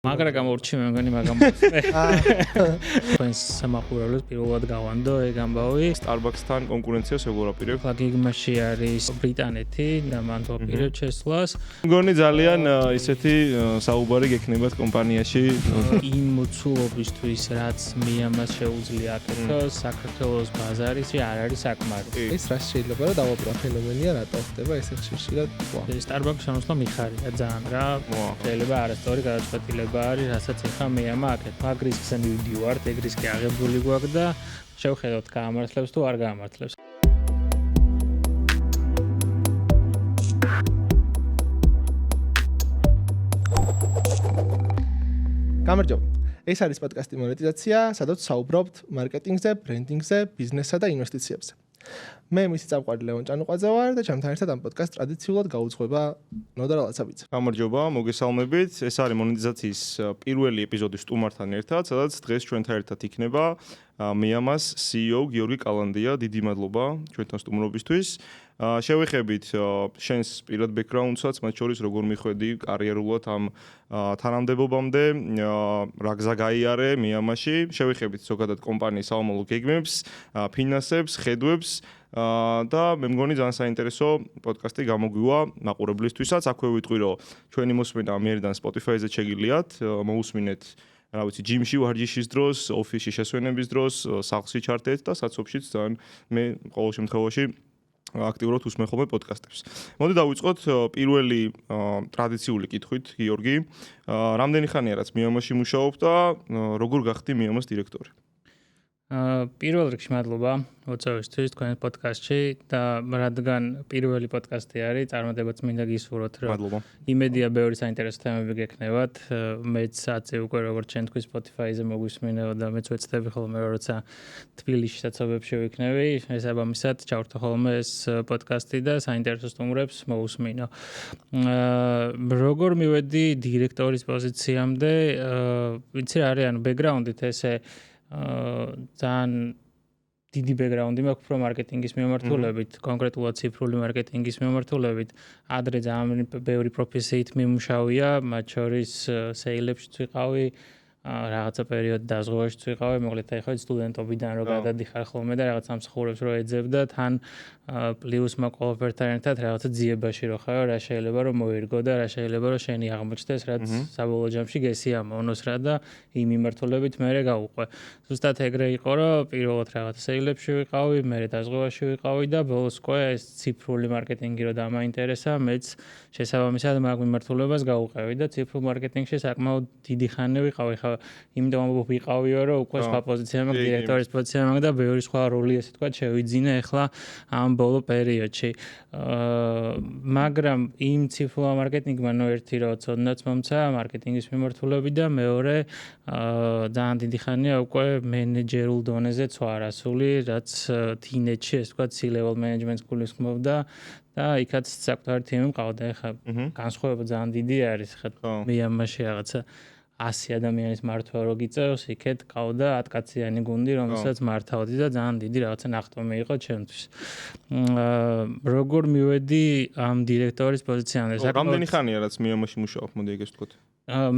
მაგრამ გამორჩი მე მგონი მაგრამ თქვენს სამახურებელს პირველად გავანდო ეგ ამბავი Starbucks-თან კონკურენციას როგორ აპირებ? გეგმაში არის ბრიტანეთი და მან ვაპირებ ჩესლას. მგონი ძალიან ისეთი საუბარი გექნებათ კომპანიაში იმ მოცულობისთვის რაც მე ამას შეუძლია აკეთოს საქართველოს ბაზარში არ არის საკმარი. ეს რა შეიძლება რომ დავაპრო ფენომენია რატო ხდება ესე ხშირად? Starbucks შემოსვლა მიხარია ძალიან რა. შეიძლება არასწორი გადაწყვეტილება არის, რასაც ეხა მე ამაკეთ. მაგ რისკს მივდივართ, ეგ რისკი აღებული გვაქვს და შევხედოთ გაამართლებს თუ არ გაამართლებს. გამარჯობა. ეს არის პოდკასტი მონეტიზაცია, სადაც საუბრობთ მარკეტინგზე, ბრენდინგზე, ბიზნესსა და ინვესტიციებზე. მე მისი წამყვანი ლევონ ჭანუყვაძე ვარ და ჩემთან ერთად ამ პოდკასტს ტრადიციულად გაუძღვება ნოდარ ალაცაბიძე. გამარჯობა, მოგესალმებით. ეს არის მონეტიზაციის პირველი ეპიზოდი სტუმართან ერთად, სადაც დღეს ჩვენთან ერთად იქნება მეამას CEO გიორგი კალანდია. დიდი მადლობა ჩვენთან სტუმრობისთვის. შევეხებით შენს პირად ბექგრაუნდსაც, მათ შორის როგორ მიხვედი კარიერულად ამ თანამდებობამდე, რა გზა გაიარე მეამაში. შევეხებით ზოგადად კომპანიის საომალო გეგმებს, ფინანსებს, ხედვებს და მე მგონი ძალიან საინტერესო პოდკასტი გამოგვივა მაყურებლისთვისაც. აქვე ვიტყვი რომ ჩვენი მოსმენა ამერიდან Spotify-ზე შეგიძლიათ მოусმინეთ რა ვიცი ჯიმში ვარჯიშის დროს, ოფისში შესვენების დროს, სახლში ჩართეთ და საცობშიც ძალიან მე ყოველ შემთხვევაში აქტიურად უსმენ ხოლმე პოდკასტებს. მოდი დავიწყოთ პირველი ტრადიციული კითხვით, გიორგი. რამდენი ხანია რაც მეამაში მუშაობ და როგორ გახდი მეამას დირექტორი? პირველ რიგში მადლობა მოწვევისთვის თქვენ პოდკასტში და რადგან პირველი პოდკასტი არის, წარმატებაც მინდა გისურვოთ, რომ იმედია ბევრი საინტერესო თემები გექნებათ. მეც აცი უკვე როგორც ჩვენ თქვი Spotify-ზე მოგვისმინეო და მეც ვეცდები ხოლმე როცა თბილისში საცობებში ვიქნები, შესაბამისად ჩავრთო ხოლმე ეს პოდკასტი და საინტერესო სტუმრებს მოусმინო. როგორ მივედი დირექტორის პოზიციამდე, ვიცი რა არის, ანუ ბექგრაუნდით ესე ძალიან დიდი ბექგრაუნდი მაქვს პრო მარკეტინგის მიმართულებით, კონკრეტულად ციფრული მარკეტინგის მიმართულებით. ადრე ძალიან ბევრი პროფესიით მიმუშავია, მათ შორის სეილებში ვიყავი, რაღაცა პერიოდი დაზღვევაშიც ვიყავი, მოკლედ ახლა სტუდენტობიდან რო გადადიხარ ხოლმე და რაღაც სამსახურებს რო ეძებ და თან პლუს მაგ ყველაფერთან ერთად რაღაცა ძიებაში რო ხარ, რა შეიძლება რომ მოერგო და რა შეიძლება რომ შენი აღმოჩნდეს, რაც საბოლოო ჯამში გესიამოვნოს რა და იმ მიმართულებით მე გავუყვე. ზუსტად ეგრე იყო, რომ პირველად რაღაცა სეილებში ვიყავი, მე დაზღვევაში ვიყავი და ბოლოს უკვე ეს ციფრული მარკეტინგი რო დამაინტერესა, მეც შესაბამისად მაგ მიმართულებას გავუყევი და ციფრულ მარკეტინგში საკმაოდ დიდი ხანი ვიყავი. ხა იმიტომ ვიყავიო, რომ უკვე სხვა პოზიცია მაქვს, დირექტორის პოზიცია მაქვს და ბევრი სხვა როლი ესე თქვა შევიძინე ახლა ამ ბოლო პერიოდში. მაგრამ იმ ციფრულ მარკეტინგმა ერთი რო ცოდნაც მომცა მარკეტინგის მიმართულებით და მეორე ძალიან დიდი ხანია უკვე მენეჯერულ დონეზეც ვარ ასული, რაც თინეთში ესე თქვა C-level management გულისხმობდა და იქაც საკუთარი თემი მყავდა. ახლა განსხვავება ძალიან დიდი არის, ხა მე ამაში რაღაცა 100 ადამიანის მართვა რო გიწევს, იქეთ ყავდა 10 კაციანი გუნდი, რომელსაც მართავდი და ძალიან დიდი რაღაცა ნახტომი იყო ჩემთვის. როგორ მივედი ამ დირექტორის პოზიციამდე? რამდენი ხანია რაც მეამაში მუშაობ, მოდი ეგეც ვთქვათ.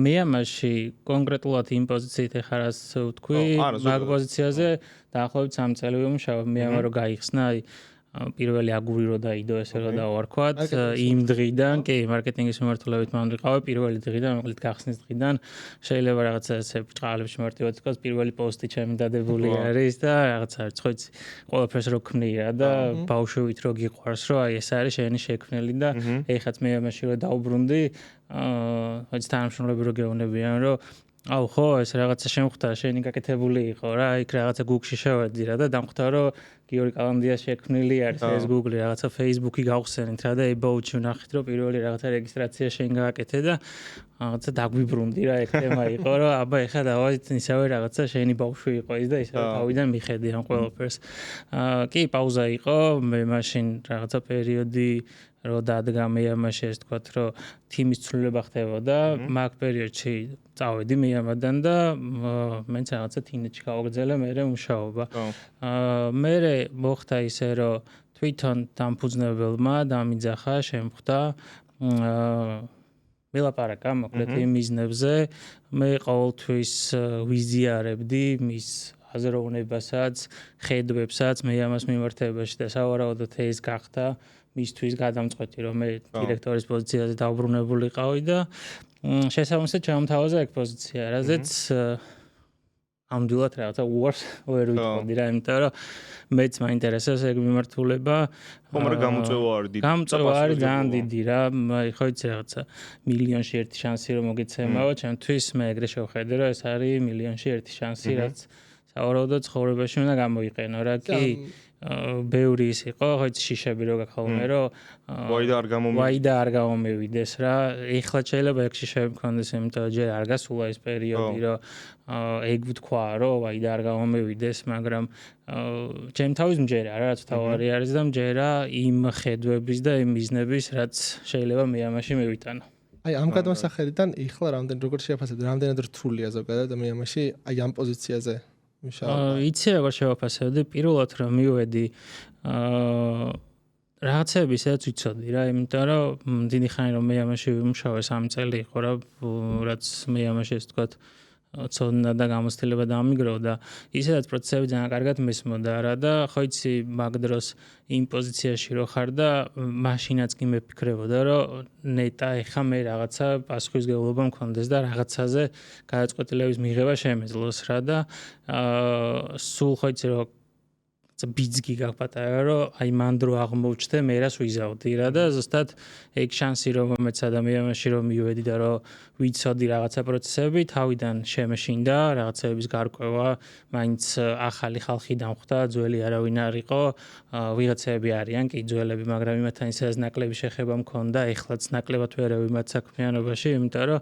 მეამაში კონკრეტულად იმ პოზიციით ახლა რას ვთქვი, მაგ პოზიციაზე დაახლოებით 3 წელი ვიმუშავებ. მეამა რო გაიხსნა, პირველი აგური რო დაიდო ესე რომ დავარქვათ, იმ დღიდან, კი, მარკეტინგის მიმართულებით მან ვიყავი პირველი დღიდან, მოკლედ გახსნის დღიდან, შეიძლება რაღაცა ესე ბრწყალებში მარტივად თქვა, პირველი პოსტი ჩემი დადებული არის და რაღაცა ხო იცი, ყველაფერს რო ქმნი რა და ბავშვით რო გიყვარს, რომ აი ეს არის შენი შექმნელი და ეხაც მე ამაში რო დაუბრუნდი, ხო იცი თანამშრომლები რო გეუბნებიან, რომ აუ ხო ეს რაღაცა შემხვდა, შენი გაკეთებული იყო რა, იქ რაღაცა Google-ში შევედი რა და დამხვდა რომ გიორგი კალანდიას შექმნილი არის ეს Google-ი, რაღაცა Facebook-ი გავხსენით რა და About-ში ვნახეთ რომ პირველი რაღაცა რეგისტრაცია შენ გააკეთე და რაღაცა დაგვიბრუნდი რა, ეგ თემა იყო რომ აბა ეხლა დავაით ისევე რაღაცა შენი ბავშვი იყო ის და ისევე თავიდან მიხედი ამ ყველაფერს. კი, პაუზა იყო, მე მაშინ რაღაცა პერიოდი რო დადგა მეამაში ეს თქვათ რომ თიმის ცვლილება ხდებოდა, მაგ პერიოდში წავედი მეამადან და მეც რაღაცა თინეთში გავაგრძელე მე მუშაობა. მე მოხდა ისე რომ თვითონ დამფუძნებელმა დამიძახა, შემხვდა ველაპარაკა მოკლედ იმ მიზნებზე. მე ყოველთვის ვიზიარებდი მის აზროვნებასაც, ხედვებსაც მე ამას მიმართებაში და სავარაუდოდ ეს გახდა მისთვის გადამწყვეტი, რომ მე დირექტორის პოზიციაზე დავბრუნებულიყავი და შესაბამისად ჩამთავაზა ეგ პოზიცია, რაზეც ამდვილად რაღაცა უარს ვერ ვიტყოდი რა, იმიტომ რომ მეც მაინტერესებს ეგ მიმართულება. ხომ რა გამოწვევა არის დიდი. გამოწვევა არის ძალიან დიდი რა, ხო იცი რაღაცა მილიონში ერთი შანსი რომ მოგეცემაო, ჩემთვის მე ეგრე შევხედე რომ ეს არის მილიონში ერთი შანსი, რაც სავარაუდოდ ცხოვრებაში უნდა გამოიყენო რა, კი ბევრი ის იყო, ხო იცი შიშები რო გაქვს ხოლმე, რომ ვაი და არ გამომივიდეს რა. ეხლა შეიძლება ეგ შიშები მქონდეს, იმიტომ ჯერ არ გასულა ეს პერიოდი, რომ ეგ ვთქვა, რომ ვაი და არ გამომივიდეს, მაგრამ ჩემ თავის მჯერა რა, რაც თავარი არის და მჯერა იმ ხედვების და იმ მიზნების, რაც შეიძლება მე ამაში მივიტანო. აი ამ გადმოსახედიდან ეხლა როგორ შეაფასებთ, რამდენად რთულია ზოგადად მე ამაში, აი ამ პოზიციაზე იცი როგორ შევაფასებდი, პირველად რომ მივედი რაღაცები სადაც ვიცოდი რა, იმიტომ რომ დიდი ხანი რომ მე ამაში ვიმუშავე 3 წელი იყო რა, რაც მე ამაში ეს თქვა ცოდნა და გამოცდილება დამიგროვდა. ისედაც პროცესები ძალიან კარგად მესმოდა რა და ხო იცი მაგ დროს იმ პოზიციაში რო ხარ და მაშინაც კი მეფიქრებოდა რომ ნეტა ეხა მე რაღაცა პასუხისმგებლობა მქონდეს და რაღაცაზე გადაწყვეტილების მიღება შემეძლოს რა და სულ ხო იცი რომ ბიძგი გაქვს პატარა რომ აი მან დრო აღმოჩნდე მე რას ვიზავდი რა და ზუსტად ეგ შანსი რომ მომეცა და მე ამაში რომ მივედი და რომ ვიცოდი რაღაცა პროცესები თავიდან შემეშინდა რაღაცების გარკვევა მაინც ახალი ხალხი დამხვდა ძველი არავინ არ იყო ვიღაცები არიან კი ძველები მაგრამ იმათთან ისედაც ნაკლები შეხება მქონდა ეხლაც ნაკლებად ვერავი მათ საქმიანობაში იმიტომ რომ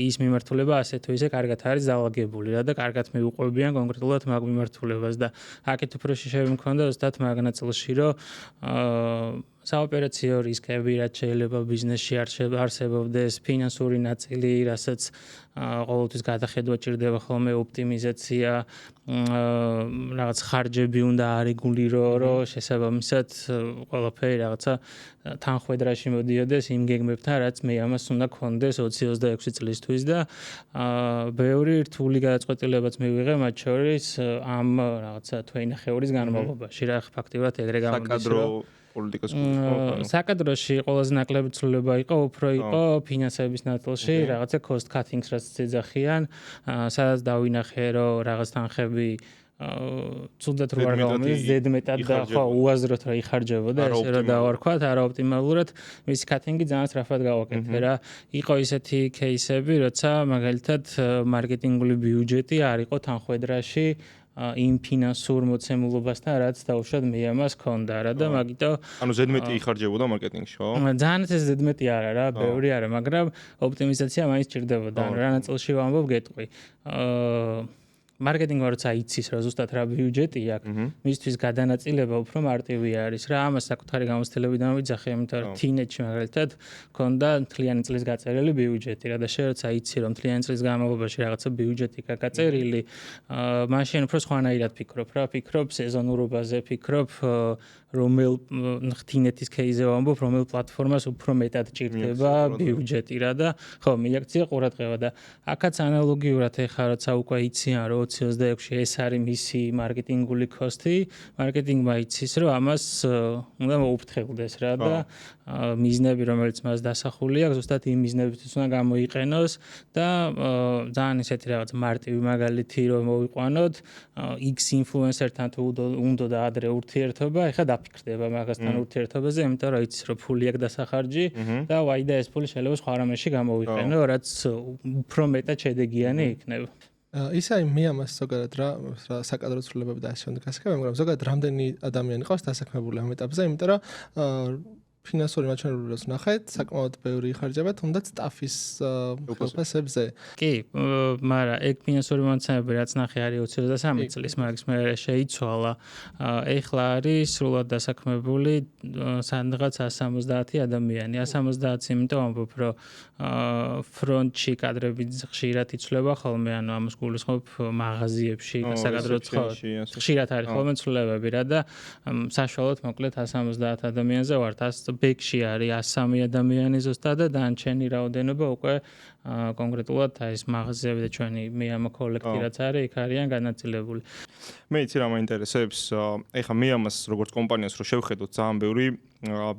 ის მიმართულება ასე თუ ისე კარგად არის დაალაგებული რა და კარგად მიუყვებიან კონკრეტულად მაგ მიმართულებას და აქეთ უფრო მქონდა ზუსტად მაგ ნაწილში რომ საოპერაციო რისკები რაც შეიძლება ბიზნესში არსებობდეს ფინანსური ნაწილი რასაც ყოველთვის გადახედვა ჭირდება ხოლმე ოპტიმიზაცია რაღაც ხარჯები უნდა არეგულირო რომ შესაბამისად ყველაფერი რაღაცა თანხმედრაში მოდიოდეს იმ გეგმებთან რაც მე ამას უნდა გქონდეს 20-26 წლისთვის და ბევრი რთული გადაწყვეტილებაც მივიღე მათ შორის ამ რაღაცა თვეინახევრის განმავლობაში რა ფაქტიურად ეგრე გამოდის რომ პოლიტიკას საკადროში ყველაზე ნაკლები ცვლილება იყო უფრო იყო ფინანსების ნაწილში რაღაცა cost cutting-ს რაც ეძახიან სადაც დავინახე რომ რაღაც თანხები ცუდად რო არ გამომდის ზედმეტად და ხო უაზროდ რა იხარჯებოდა ესე რომ დავარქვათ არაოპტიმალურად მისი cutting-ი ძალიან სწრაფად გავაკეთე რა იყო ისეთი кейსები როცა მაგალითად მარკეტინგული ბიუჯეტი არ იყო თანხმედრაში იმ ფინანსურ მოცემულობასთან რაც დაუშვათ მე ამას ქონდა რა და მაგიტო ანუ ზედმეტი იხარჯებოდა მარკეტინგში ხო? ძალიან ეს ზედმეტი არა რა, ბევრი არა, მაგრამ ოპტიმიზაცია მაინც ჭირდებოდა. რა ნაწილში ვამბობ გეტყვი. მარკეტინგმა როცა იცის რა ზუსტად რა ბიუჯეტი აქვს, მისთვის გადანაწილება უფრო მარტივი არის რა. ამას საკუთარი გამოცდილებიდან ვიძახე, იმიტომ რომ თინეთში მაგალითად ქონდა მთლიანი წლის გაწერილი ბიუჯეტი რა და შე როცა იცი რომ მთლიანი წლის განმავლობაში რაღაცა ბიუჯეტი გაწერილი, მაშინ უფრო სხვანაირად ფიქრობ რა, ფიქრობ სეზონურობაზე, ფიქრობ რომელ თინეთის кейზე ვამბობ, რომელ პლატფორმას უფრო მეტად ჭირდება ბიუჯეტი რა და ხო, მიაქცია ყურადღება და აქაც ანალოგიურად ეხლა როცა უკვე იციან რომ 2026-ში ეს არის მისი მარკეტინგული კოსტი, მარკეტინგმა იცის რომ ამას უნდა მოუფრთხილდეს რა და მიზნები რომელიც მას დასახული აქვს, ზუსტად იმ მიზნებისთვის უნდა გამოიყენოს და ძალიან ისეთი რაღაც მარტივი მაგალითი რომ მოვიყვანოთ, X ინფლუენსერთან თუ უნდა და ადრე ურთიერთობა, ეხლა დაფიქრდება მაგასთან ურთიერთობაზე, იმიტომ რომ იცის რომ ფული აქვს დასახარჯი და ვაი და ეს ფული შეიძლება სხვა რამეში გამოიყენო, რაც უფრო მეტად შედეგიანი იქნება. ისა მე ამას ზოგადად რა საკადრო ცვლილებები და ასე შემდეგ გასაგებია, მაგრამ ზოგადად რამდენი ადამიანი ყავს დასაქმებული ამ ეტაპზე, იმიტომ რომ ფინანსური მაჩვენებლებს ნახეთ, საკმაოდ ბევრი იხარჯება, თუნდაც სტაფის ხელფასებზე. კი, მაგრამ ეგ ფინანსური მონაცემები რაც ნახე არის 23 წლის, მაგის მე შეიცვალა. ეხლა არის სრულად დასაქმებული სადღაც 170 ადამიანი. 170-ს იმიტომ ამბობ, რომ ფრონტში კადრები ხშირად იცვლება ხოლმე, ანუ ამას გულისხმობ მაღაზიებში, საკადროც ხშირად არის ხოლმე ცვლილებები რა და საშუალოდ მოკლედ 170 ადამიანზე ვართ ბექში არის 103 ადამიანი ზუსტად და დანარჩენი რაოდენობა უკვე კონკრეტულად ეს მაღაზიები და ჩვენი მეამა კოლექტივი რაც არის, იქ არიან განაწილებული. მე იცი რა მაინტერესებს, ეხლა მეამას როგორც კომპანიას რო შევხედოთ, ძალიან ბევრი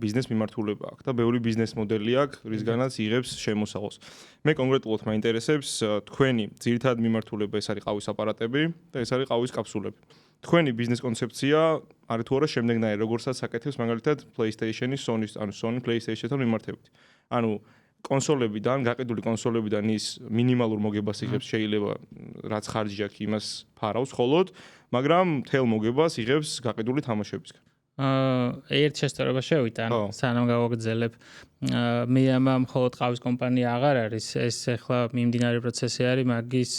ბიზნეს მიმართულება აქვს და ბევრი ბიზნეს მოდელი აქვს, რისგანაც იღებს შემოსავალს. მე კონკრეტულად მაინტერესებს თქვენი ძირითადი მიმართულება ეს არის ყავის აპარატები და ეს არის ყავის კაფსულები. თქვენი ბიზნეს კონცეფცია არის თუ არა შემდეგნაირი, როგორცაც აკეთებს მაგალითად PlayStation-ის, Sony-ს, ანუ Sony PlayStation-თან მიმართებით. ანუ კონსოლებიდან, გაყიდული კონსოლებიდან ის მინიმალურ მოგებას იღებს შეიძლება რაც ხარჯი აქვს იმას ფარავს ხოლოდ, მაგრამ მთელ მოგებას იღებს გაყიდული თამაშებისგან. ერთ შესწორება შევიტან, სანამ გავაგრძელებ. მე ამ მხოლოდ ყავის კომპანია აღარ არის, ეს ახლა მიმდინარე პროცესი არის, მაგის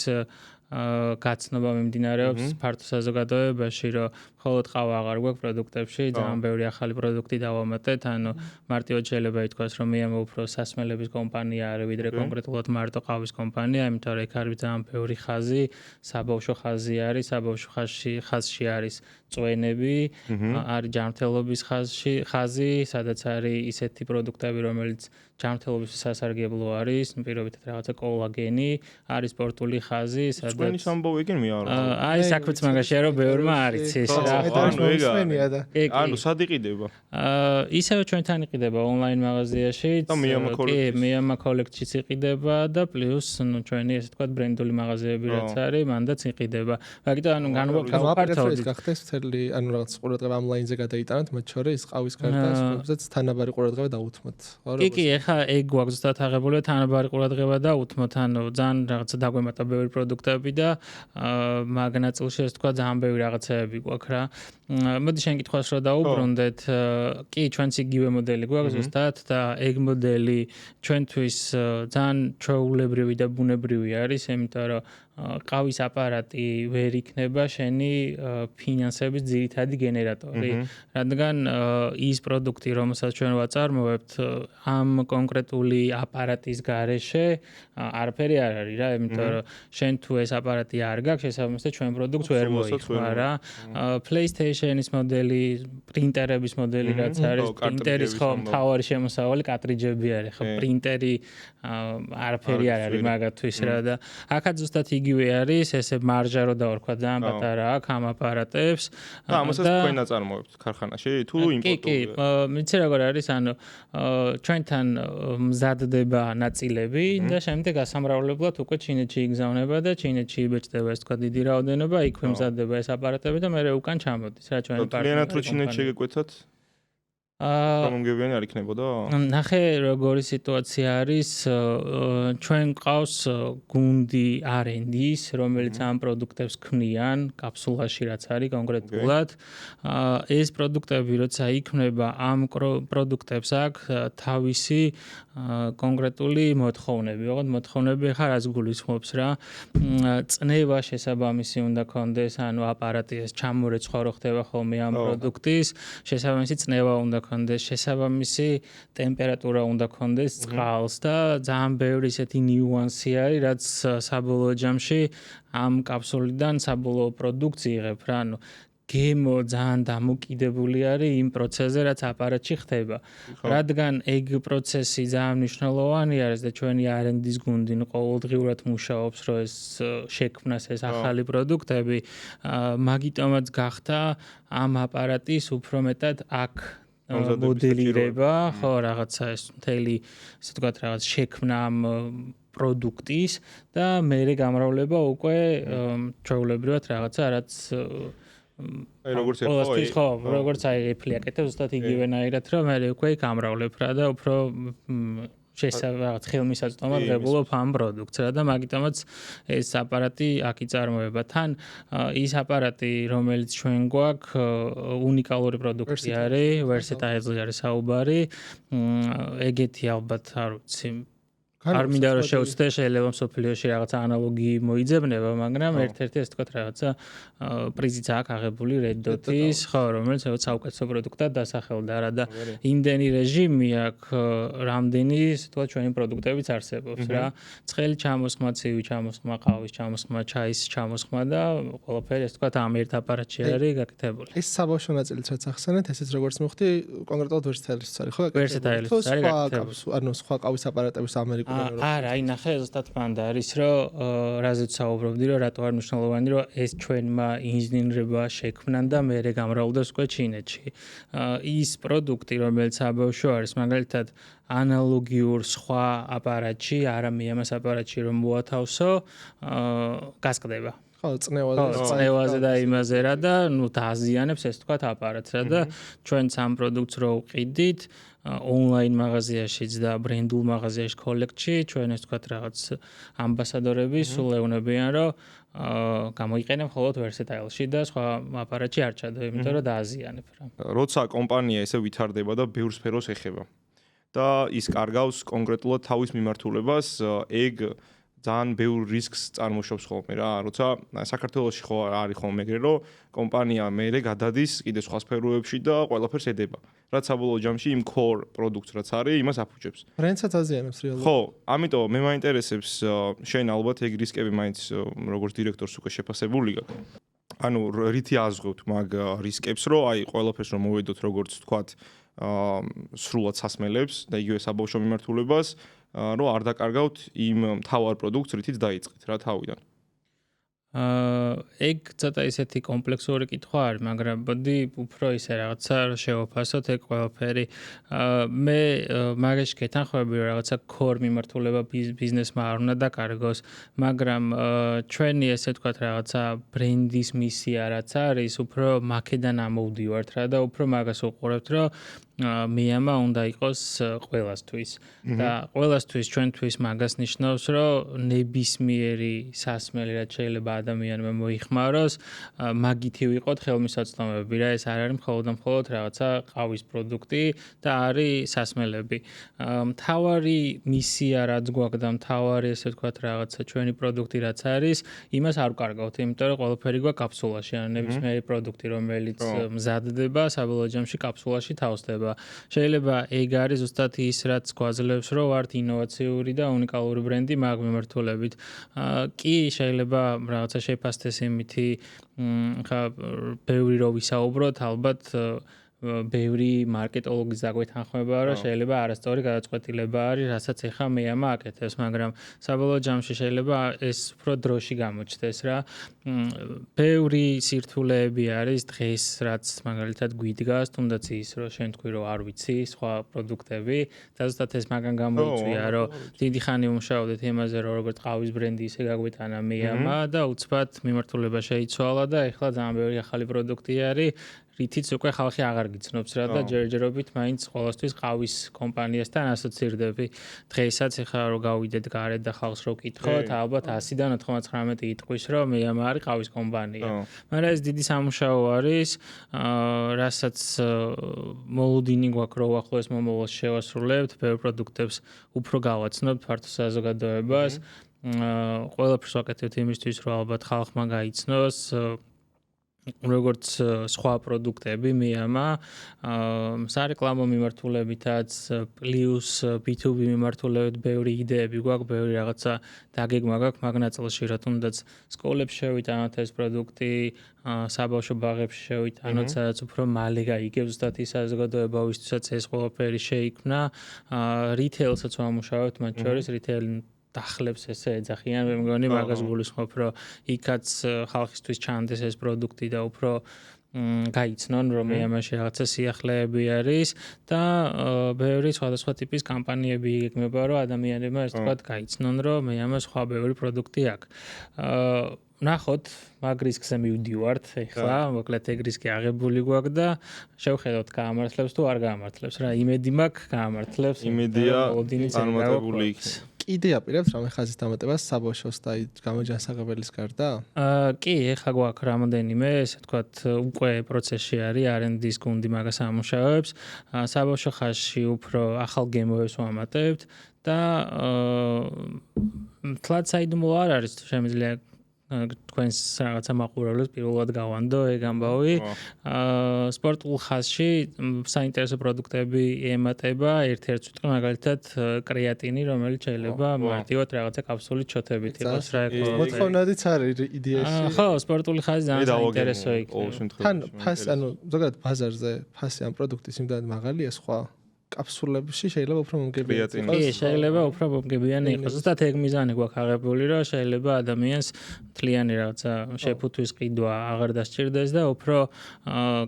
გაცნობა მიმდინარეობს ფართო საზოგადოებაში, რომ მხოლოდ ყავა აღარ გვაქვს პროდუქტებში, ძალიან ბევრი ახალი პროდუქტი დავამატეთ, ანუ მარტივად შეიძლება ითქვას, რომ მე ამ უფრო სასმელების კომპანია არის, ვიდრე კონკრეტულად მარტო ყავის კომპანია, იმიტომ რომ იქ არის ძალიან ბევრი ხაზი, საბავშვო ხაზი არის, საბავშვო ხაზში არის წვენები, არის ჯანმრთელობის ხაზი, სადაც არის ისეთი პროდუქტები, რომელიც ჯანმრთელობის სასარგებლო არის, პირობითად რაღაცა კოლაგენი, არის სპორტული ხაზი, სადაც წვენის ამბავი ეგენ მე არ ვარ. აი საქმეც მაგაშია, რომ ბევრმა არის ეს. ანუ სად იყიდება? ისევე ჩვენთან იყიდება ონლაინ მაღაზიაში, მეამა კოლექტშიც იყიდება და პლუს ჩვენი ესე ვთქვათ ბრენდული მაღაზიები რაც არის, მანდაც იყიდება. მაგიტომ ანუ განვაფართოვდით. გახდეს მთელი ანუ რაღაც ყურადღება ონლაინზე გადაიტანოთ, მათ შორის ყავის კარტას, რომელსაც თანაბარი ყურადღება დაუთმოთ. კი, ეხა ეგ გვაქვს ზუსტად აღებულია, თანაბარი ყურადღება დაუთმოთ, ანუ ძალიან რაღაცა დაგვემატა ბევრი პროდუქტები და მაგ ნაწილში ესე ვთქვათ ძალიან ბევრი რაღაცეები გვაქვს რა. მოდი შენ კითხვას რა დაუბრუნდეთ. კი, ჩვენც იგივე მოდელი გვაქვს ზუსტად და ეგ მოდელი ჩვენთვის ძალიან ჩვეულებრივი და ბუნებრივი არის, იმიტომ რომ ყავის აპარატი ვერ იქნება შენი ფინანსების ძირითადი გენერატორი, რადგან ის პროდუქტი, რომელსაც ჩვენ ვაწარმოებთ, ამ კონკრეტული აპარატის გარეშე არაფერი არ არის რა, იმიტომ რომ შენ თუ ეს აპარატი არ გაქვს, შესაბამისად ჩვენ პროდუქტს ვერ მოიხმარ რა. PlayStation-ის მოდელი, პრინტერების მოდელი რაც არის, პრინტერის ხო მთავარი შემოსავალი კარტრიჯები არის, ხო პრინტერი არაფერი არ არის მაგათთვის რა და აქაც ზუსტად იგივე არის, ესე მარჟა რო დავარქვა ძალიან პატარა აქვს ამ აპარატებს. და ამასაც თქვენ აწარმოებთ ქარხანაში თუ იმპორტული? კი, მიცი როგორ არის, ანუ ჩვენთან მზადდება ნაწილები და შემდეგ ასამრავლებლად უკვე ჩინეთში იგზავნება და ჩინეთში იბეჭდება ეს თქვა დიდი რაოდენობა, იქვე მზადდება ეს აპარატები და მეორე უკან ჩამოდის რა ჩვენი პარტნიორი. მთლიანად რო ჩინეთში ეგეკვეთათ? გამომგებიანი არ იქნებოდა? ნახე როგორი სიტუაცია არის, ჩვენ ყავს გუნდი R&D-ის, რომელიც ამ პროდუქტებს ქმნიან კაფსულაში რაც არის კონკრეტულად. ეს პროდუქტები როცა იქმნება, ამ პროდუქტებს აქვს თავისი კონკრეტული მოთხოვნები. ოღონდ მოთხოვნები ხარ რაც გულისხმობს რა. წნევა შესაბამისი უნდა კონდეს, ანუ აპარატი ეს ჩამორეცხვა რო ხდება ხოლმე ამ პროდუქტის, შესაბამისი წნევა უნდა კონდეს, შესაბამისი ტემპერატურა უნდა კონდეს წყალს და ძალიან ბევრი ისეთი ნიუანსი არის, რაც საბოლოო ჯამში ამ კაფსულიდან საბოლოო პროდუქტს იღებ რა, ანუ გემო ძალიან დამოკიდებული არის იმ პროცესზე, რაც აპარატში ხდება. რადგან ეგ პროცესი ძალიან მნიშვნელოვანი არის და ჩვენი R&D-ის გუნდი ყოველდღიურად მუშაობს, რომ ეს შექმნას ეს ახალი პროდუქტები, მაგიტომაც გახდა ამ აპარატის უფრო მეტად აქ მოდელირება, ხო, რაღაცა ეს მთელი, ასე ვთქვათ, რაღაც შექმნა ამ პროდუქტის და მერე გამრავლება უკვე ჩვეულებრივად რაღაცა, რაც აი როგორც ეხლა როგორც აი Apple აკეთებს ზუსტად იგივენაირად, რომ მე უკვე გამრავლებ რა და უფრო რაღაც ხელმისაწვდომად ვებულობ ამ პროდუქტს რა და მაგიტომაც ეს აპარატი აქ იწარმოება. თან ის აპარატი, რომელიც ჩვენ გვაქვს, უნიკალური პროდუქტი არის, Versatile არის საუბარი. ეგეთი ალბათ არ ვიცი არ მინდა რომ შევცდე, შეიძლება სოფლიოში რაღაცა ანალოგი მოიძებნება, მაგრამ ერთ-ერთი ასე ვთქვათ რაღაცა პრიზიც აქვს აღებული Red Dot-ის, ხო, რომელიც საუკეთესო პროდუქტად დასახელდა რა და იმდენი რეჟიმი აქვს, რამდენი ასე ვთქვათ ჩვენი პროდუქტებიც არსებობს რა. ცხელი ჩამოსხმა, ცივი ჩამოსხმა, ყავის ჩამოსხმა, ჩაის ჩამოსხმა და ყველაფერი ასე ვთქვათ ამ ერთ აპარატში არის გაკეთებული. ეს საბავშვო ნაწილიც რაც ახსენეთ, ესეც როგორც მოხდი, კონკრეტულად Versatilis არის, ხო? Versatilis არის გაკეთებული. ანუ სხვა ყავის აპარატების ამერიკული არა, აი ნახე ზუსტად მანდა არის რომ რაზეც საუბრობდი რომ რატო არ მნიშვნელოვანი რომ ეს ჩვენმა ინჟინერებმა შექმნან და მერე გამრავლდეს უკვე ჩინეთში. ის პროდუქტი რომელიც საბავშვო არის მაგალითად ანალოგიურ სხვა აპარატში, არა მიამას აპარატში რომ მოათავსო, გასკდება. ხო, წნევაზე და იმაზე რა და ნუ დააზიანებს ეს თქვა აპარატს რა და ჩვენ სამ პროდუქტს რო ვყიდით ონლაინ მაღაზიაშიც და ბრენდულ მაღაზიაში კოლექტში ჩვენ ეს თქვა რაღაც ამბასადორები სულ ეუნებიან რომ გამოიყენებ მხოლოდ Versatilis-ში და სხვა აპარატში არ ჩადო, იმიტომ რომ დააზიანებ რა. როცა კომპანია ესე ვითარდება და ბევრ სფეროს ეხება და ის კარგავს კონკრეტულად თავის მიმართულებას, ეგ ძალიან ბევრ რისკს წარმოშობს ხოლმე რა, როცა საქართველოში ხო არის ხოლმე ეგრე რომ კომპანია მერე გადადის კიდე სხვა სფეროებში და ყველაფერს ედება. რაც საბოლოო ჯამში იმ core პროდუქტს რაც არის, იმას აფუჭებს. ბრენდსაც აზიანებს რეალურად. ხო, ამიტომ მე მაინტერესებს შენ ალბათ ეგ რისკები მაინც როგორც დირექტორს უკვე შეფასებული გაქვს. ანუ რითი აზღვევთ მაგ რისკებს, რომ აი ყველაფერს რომ მოვედოთ როგორც თქვათ სრულად სასმელებს და იგივე საბავშვო მიმართულებას რომ არ დაკარგავთ იმ მთავარ პროდუქტს, რითიც დაიწყეთ რა თავიდან. ეგ ცოტა ისეთი კომპლექსური კითხვა არის, მაგრამ ბოდი უფრო ისე რაღაცა შევაფასოთ ეგ ყველაფერი. მე მაგაში გეთანხმები რომ რაღაცა core მიმართულება ბიზნესმა არ უნდა დაკარგოს, მაგრამ ჩვენი ესე ვთქვათ რაღაცა ბრენდის მისია რაც არის, უფრო მაქედან ამოვდივართ რა და უფრო მაგას უყურებთ, რომ მიამა უნდა იყოს ყველასთვის და ყველასთვის ჩვენთვის მაგას ნიშნავს რომ ნებისმიერი სასმელი რაც შეიძლება ადამიანმა მოიხმაროს მაგითი ვიყოთ ხელმისაწვდომები რა ეს არ არის მხოლოდ რაღაცა ყავის პროდუქტი და არის სასმელები მთავარი მისია რაც გვაქვს და მთავარი ესე ვთქვათ რაღაცა ჩვენი პროდუქტი რაც არის იმას არ ვკარგავთ იმიტომ რომ ყველაფერი გვაქვს კაფსულაში ან ნებისმიერი პროდუქტი რომელიც მზადდება საბოლოო ჯამში კაფსულაში თავსდება შეიძლება ეგ არის ზუსტად ის რაც გვაძლევს რომ ვართ ინოვაციური და უნიკალური ბრენდი მაგ მიმართულებით. კი შეიძლება რაღაცა შეფასდეს იმითი ხა ბევრი რო ვისაუბროთ ალბათ ბევრი მარკეტოლოგის დაგვეთანხმება რომ შეიძლება არასწორი გადაწყვეტილება არის რასაც ეხა მეამა აკეთებს მაგრამ საბოლოო ჯამში შეიძლება ეს უფრო დროში გამოჩნდეს რა ბევრი სირთულეები არის დღეს რაც მაგალითად გვიდგას თუნდაც ის რომ შენ თქვი რომ არ ვიცი სხვა პროდუქტები და ზუსტად ეს მაგან გამოიწვია რომ დიდი ხანი ვმუშაობდით იმაზე რომ როგორც ყავის ბრენდი ისე გაგვეტანა მეამა და უცბად მიმართულება შეიცვალა და ეხლა ძალიან ბევრი ახალი პროდუქტი არის რითიც უკვე ხალხი აღარ გიცნობს რა და ჯერჯერობით მაინც ყოველთვის ყავის კომპანიასთან ასოცირდები. დღესაც ეხლა რომ გავიდეთ გარეთ და ხალხს რო ვკითხოთ, ალბათ 100-დან 99 იტყვის რომ მეამა არის ყავის კომპანია. მაგრამ ეს დიდი სამუშაო არის, რასაც მოლოდინი გვაქვს რომ ახლოს მომავალს შევასრულებთ, ბევრ პროდუქტებს უფრო გავაცნობთ ფართო საზოგადოებას. ყველაფერს ვაკეთებთ იმისთვის რომ ალბათ ხალხმა გაიცნოს როგორც სხვა პროდუქტები მეამა სარეკლამო მიმართულებითაც პლუს B2B მიმართულებით ბევრი იდეები გვაქვს, ბევრი რაღაცა დაგეგმა გვაქვს მაგ ნაწილში, რა თუნდაც სკოლებში შევიტანოთ ეს პროდუქტი, საბავშვო ბაღებში შევიტანოთ, სადაც უფრო მალე გაიგებს ზუსტად ის საზოგადოება, ვისთვისაც ეს ყველაფერი შეიქმნა, რიტეილსაც ვამუშავებთ, მათ შორის რიტეილი დახლებს ესე ეძახიან, მე მგონი მაგას გულისხმობ, რომ იქაც ხალხისთვის ჩანდეს ეს პროდუქტი და უფრო გაიცნონ, რომ ამაში რაღაცა სიახლეები არის და ბევრი სხვადასხვა ტიპის კამპანიები იგეგმება, რომ ადამიანებმა ეს თქვა გაიცნონ, რომ ამას სხვა ბევრი პროდუქტი აქვს. ნახოთ, მაგ რისკზე მივდივართ ეხლა, მოკლედ ეგ რისკი აღებული გვაქვს და შევხედოთ გაამართლებს თუ არ გაამართლებს რა, იმედი მაქვს გაამართლებს. იმედია წარმატებული იქნება. კიდე აპირებს რამე ხაზის დამატებას საბავშვოს და გამოჯანსაღებელის გარდა? კი, ეხლა გვაქვს რამოდენიმე, ესე ვთქვათ, უკვე პროცესში არის R&D-ის გუნდი მაგას ამუშავებს. საბავშვო ხაზში უფრო ახალ გემოებს ვამატებთ და თლაც საიდუმლო არ არის შემიძლია თქვენს რაღაცა მაყურებლებს პირველად გავანდო ეგ ამბავი. სპორტულ ხაზში საინტერესო პროდუქტები ემატება ერთ-ერთ სიტყვა მაგალითად კრეატინი, რომელიც შეიძლება მარტივად რაღაცა კაფსულით ჩოთებით იყოს რა ეგ. მოთხოვნადიც არის იდეაში. ხო, სპორტული ხაზი ძალიან საინტერესო იქნება. თან ფასი, ზოგადად ბაზარზე ფასი ამ პროდუქტის იმდანად მაღალია სხვა კაფსულებში შეიძლება უფრო მომგებიანი იყოს. კი, შეიძლება უფრო მომგებიანი იყოს. ზუსტად ეგ მიზანი გვაქვს აღებული, რომ შეიძლება ადამიანს მთლიანი რაღაცა შეფუთვის ყიდვა აღარ დასჭირდეს და უფრო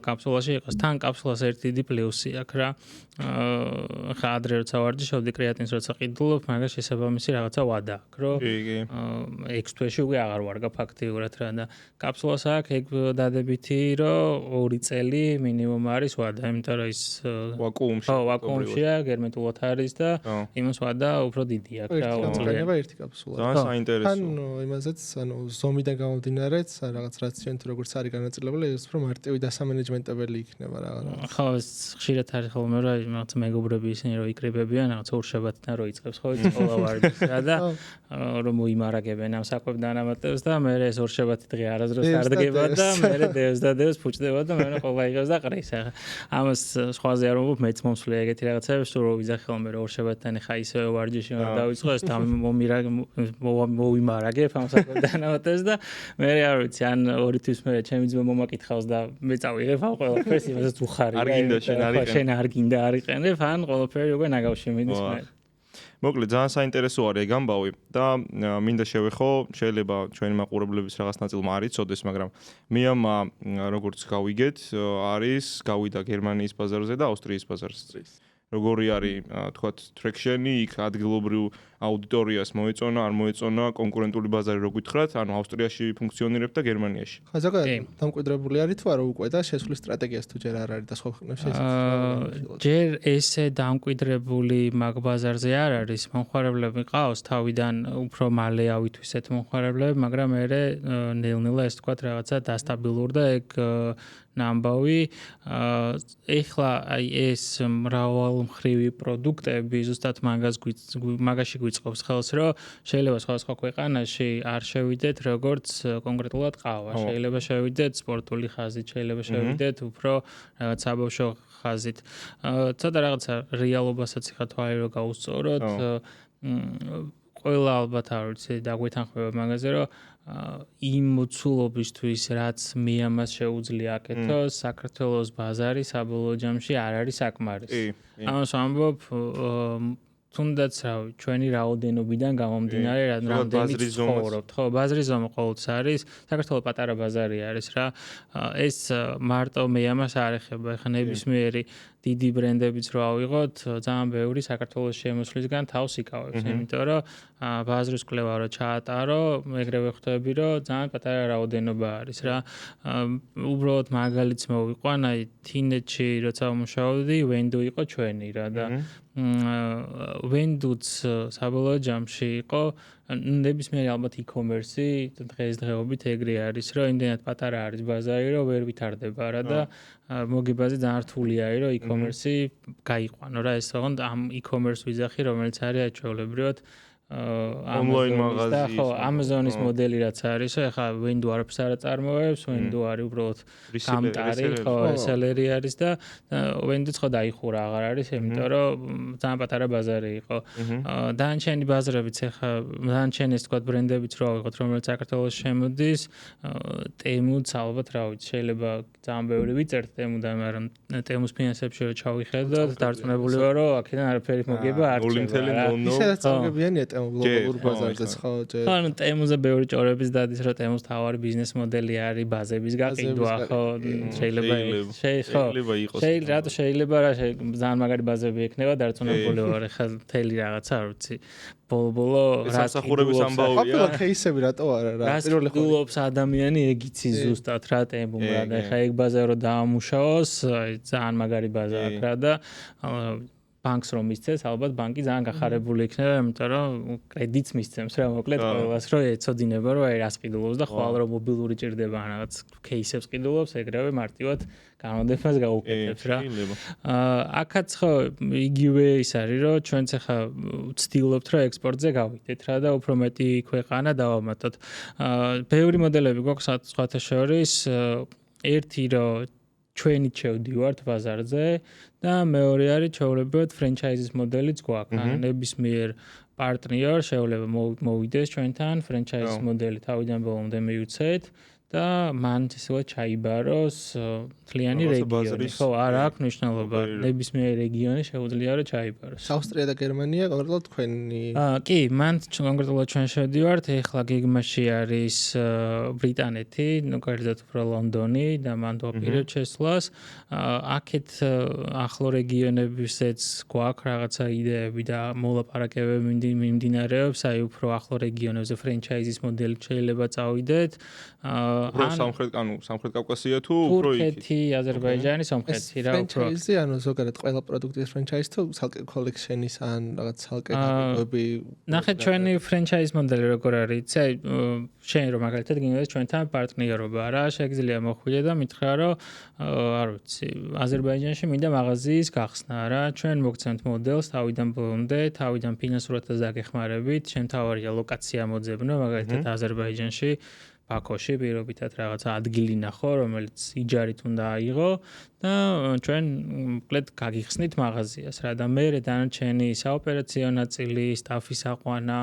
კაფსულაში იყოს. თან კაფსულას ერთი დიდი პლუსი აქვს რა. ხა ადრე როცა ვარჯიშობდი კრეატინს როცა ყიდულობ, მაგას შესაბამისი რაღაცა ვადა აქვს, რომ 6 თვეში უკვე აღარ ვარგა ფაქტიურად რა და კაფსულას აქვს ეგ დადებითი, რომ 2 წელი მინიმუმ არის ვადა, იმიტომ რომ ის ვაკუუმშია, გერმეტულად არის და იმას ვადა უფრო დიდი აქვს რა. უწევდება ერთი კაფსულა. ძალიან საინტერესო. იმაზეც, ზომიდან გამომდინარეც, რაღაც რაციონით როგორც არის განაწილებული, ეს უფრო მარტივი დასამენეჯმენტებელი იქნება რაღაც. ხო, ეს ხშირად არის ხოლმე რა რაღაც მეგობრები ისინი რომ იკრიბებიან რაღაც ურშაბათიდან რო იწყებს ხო იცი ყველა ვარდის რა და რომ მოიმარაგებენ ამ საკვებ დანამატებს და მე ეს ურშაბათი დღე არასდროს არ დგება და მე დევს ფუჭდება და მე ყველა იღებს და ყრის ახლა ამას სხვაზე არ მომობ მეც მომსვლია ეგეთი რაღაცები სულ რო ვიძახ ხოლმე რომ ურშაბათიდან ხა ისევ ვარჯიში უნდა დავიწყო ეს მოვიმარაგებ ამ საკვებ დანამატებს და მე არ ვიცი ან ორი თვის მე ჩემი ძმა მომაკითხავს და მე წავიღებ ამ ყველაფერს იმასაც უხარი არ გინდა შენ არ გინდა არიყენებ ან ყველაფერი უკვე ნაგავში მიდის მე. მოკლედ ძალიან საინტერესო არის ეგ ამბავი და მინდა შევეხო, შეიძლება ჩვენი მაყურებლების რაღაც ნაწილმა არ იცოდეს, მაგრამ მიამა როგორც გავიგეთ, არის გავიდა გერმანიის ბაზარზე და ავსტრიის ბაზარზე. როგორი არის თქვათ ტრეკშენი, იქ ადგილობრივ აუდიტორიას მოეწონა, არ მოეწონა, კონკურენტული ბაზარი რო გითხრათ, ანუ ავსტრიაში ფუნქციონირებს და გერმანიაში. ხა ზოგადად დამკვიდრებული არის თუ არა უკვე და შესვლის სტრატეგიას თუ ჯერ არ არის და სხვა ქვეყნებში ეს. ჯერ ესე დამკვიდრებული მაგ ბაზარზე არ არის, მომხმარებლები ყავს თავიდან უფრო მალე ავითვისეთ მომხმარებლები, მაგრამ მე ნელ-ნელა ეს თქვათ რაღაცა დასტაბილურდა ეგ ნამბავი. ეხლა აი ეს მრავალმხრივი პროდუქტები ზუსტად მაგაში გვიწყობს ხელს, რომ შეიძლება სხვადასხვა ქვეყანაში არ შევიდეთ როგორც კონკრეტულად ყავა. შეიძლება შევიდეთ სპორტული ხაზით, შეიძლება შევიდეთ უფრო რაღაც საბავშვო ხაზით. ცოტა რაღაცა რეალობასაც ხა თვალი რომ გაუსწოროთ. ყველა ალბათ არ ვიცი დაგვეთანხმება მაგაზე, რომ იმ მოცულობისთვის რაც მე ამას შეუძლია აკეთო, საქართველოს ბაზარი საბოლოო ჯამში არ არის საკმარისი. ამას ვამბობ თუნდაც რავი, ჩვენი რაოდენობიდან გამომდინარე, რამდენი ცხოვრობთ, ხო, ბაზრის ზომა ყოველთვის არის, საქართველოს პატარა ბაზარი არის რა. ეს მარტო მე ამას არ ეხება, ეხა ნებისმიერი დიდი ბრენდებიც რო ავიღოთ, ძალიან ბევრი საქართველოს შემოსვლისგან თავს იკავებს, იმიტომ რომ ბაზრის კვლევა რო ჩაატარო, ეგრევე ხვდები, რომ ძალიან პატარა რაოდენობა არის რა. უბრალოდ მაგალითს მოვიყვან, აი თინეთში როცა ვმუშაობდი, ვენდუ იყო ჩვენი რა და ვენდუც საბოლოო ჯამში იყო ნებისმიერი ალბათ e-commerce დღესდღეობით ეგრე არის, რომ იმდენად პატარა არის ბაზარი, რომ ვერ ვითარდება რა და მოგებაზე ძალიან რთულია არის, რომ e-commerce გაიყვანო რა ეს თქო ამ e-commerce ვიზახი, რომელიც არის ჩვეულებრივად ონლაინ მაღაზია. ხო, Amazon-ის მოდელი რაც არის, ეხლა ვენდუ არაფერს არ აწარმოებს, ვენდუ არის უბრალოდ გამტარი, ხო, სელერი არის და ვენდუც ხო დაიხურა აღარ არის, იმიტომ რომ ძალიან პატარა ბაზარი იყო. დანარჩენი ბაზრებიც ეხლა დანარჩენი ეს თქვა ბრენდებიც რო ავიღოთ, რომელიც საქართველოს შემოდის, ტემუც ალბათ რა ვიცი, შეიძლება ძალიან ბევრი ვიწერთ ტემუდან, მაგრამ ტემუს ფინანსებში რო ჩავიხედოთ, დარწმუნებული ვარ, რომ აქედან არაფერი მოგება არ ჩნდება. ისედაც წამგებიანია გლობალურ ბაზარზეც ხო ჯერ. ხო, ანუ ტემუზე ბევრი ჭორების დადის, რომ ტემუს თავარი ბიზნეს მოდელი არის ბაზების გაყიდვა, ხო, შეიძლება იყოს. შეიძლება რა ძალიან მაგარი ბაზები ექნება, დარწმუნებული ვარ, ხა მთელი რაღაცა არ ვიცი. ბოლო სამსახურების ამბავია. ყოფილა кейსები რატო არა რა. პირველი ხულობს ადამიანი ეგ იცი ზუსტად რა ტემუმ რა და ხა ეგ ბაზა რო დაამუშაოს, ძალიან მაგარი ბაზა აქვს რა და ბანკს რომ მისცეს, ალბათ ბანკი ძალიან გახარებული იქნება, იმიტომ რომ კრედიტს მისცემს რა, მოკლედ ყველას რომ ეცოდინება, რომ აი რას ყიდულობს და ხვალ რომ მობილური ჭირდება ან რაღაც кейსებს ყიდულობს, ეგრევე მარტივად განმოდებას გაუკეთებს რა. აქაც ხო იგივე ის არის, რომ ჩვენც ახლა ვცდილობთ რომ ექსპორტზე გავიდეთ რა და უფრო მეტი ქვეყანა დავამატოთ. ბევრი მოდელები გვაქვს სხვათა შორის, ერთი რომ ჩვენი შევდივართ ბაზარზე და მეორე არის ჩვეულებრივად ფრენჩაიზის მოდელიც გვაქვს. ან ნებისმიერ პარტნიორ შეუძლება მოვიდეს ჩვენთან ფრენჩაიზის მოდელი თავიდან ბოლომდე მიუცეთ და მან ისე ჩაიბაროს მთლიანი რეგიონი. ხო, არ აქვს მნიშვნელობა. ნებისმიერ რეგიონი შეუძლია რომ ჩაიბაროს. ავსტრია და გერმანია კონკრეტულად თქვენი კი, მან კონკრეტულად ჩვენ შევდივართ, ეხლა გეგმაში არის ბრიტანეთი, ну, კერძოდ უფრო ლონდონი და მან ვაპირებთ შესვლას. აქეთ ახლო რეგიონებისაც გვაქვს რაღაცა იდეები და მოლაპარაკებები მიმდინარეობს, აი უფრო ახლო რეგიონებზე ფრენჩაიზის მოდელი შეიძლება წავიდეთ. უფრო სამხრეთ კავკასია თუ უფრო იქით? თურქეთი, აზერბაიჯანი, სომხეთი რა უფრო. ფრენჩაიზი, ანუ ზოგადად ყველა პროდუქტის ფრენჩაიზი თუ ცალკე კოლექციონის ან რაღაც ცალკე ნაბიჯები. ნახეთ ჩვენი ფრენჩაიზ მოდელი როგორ არის. აი შენ რომ მაგალითად გინდოდეს ჩვენთან პარტნიორობა რა, შეგიძლია მოხვიდე და მითხრა რომ არ ვიცი, აზერბაიჯანში მინდა მაღაზიის გახსნა რა. ჩვენ მოგცემთ მოდელს თავიდან ბოლომდე, თავიდან ფინანსურადაც დაგეხმარებით, შემთავარია ლოკაცია მოძებნო, მაგალითად აზერბაიჯანში ბაქოში პირობითად რაღაცა ადგილი ნახო, რომელიც იჯარით უნდა აიღო და ჩვენ მოკლედ გაგიხსნით მაღაზიას რა და მე დანარჩენი საოპერაციო ნაწილი, სტაფის აყვანა,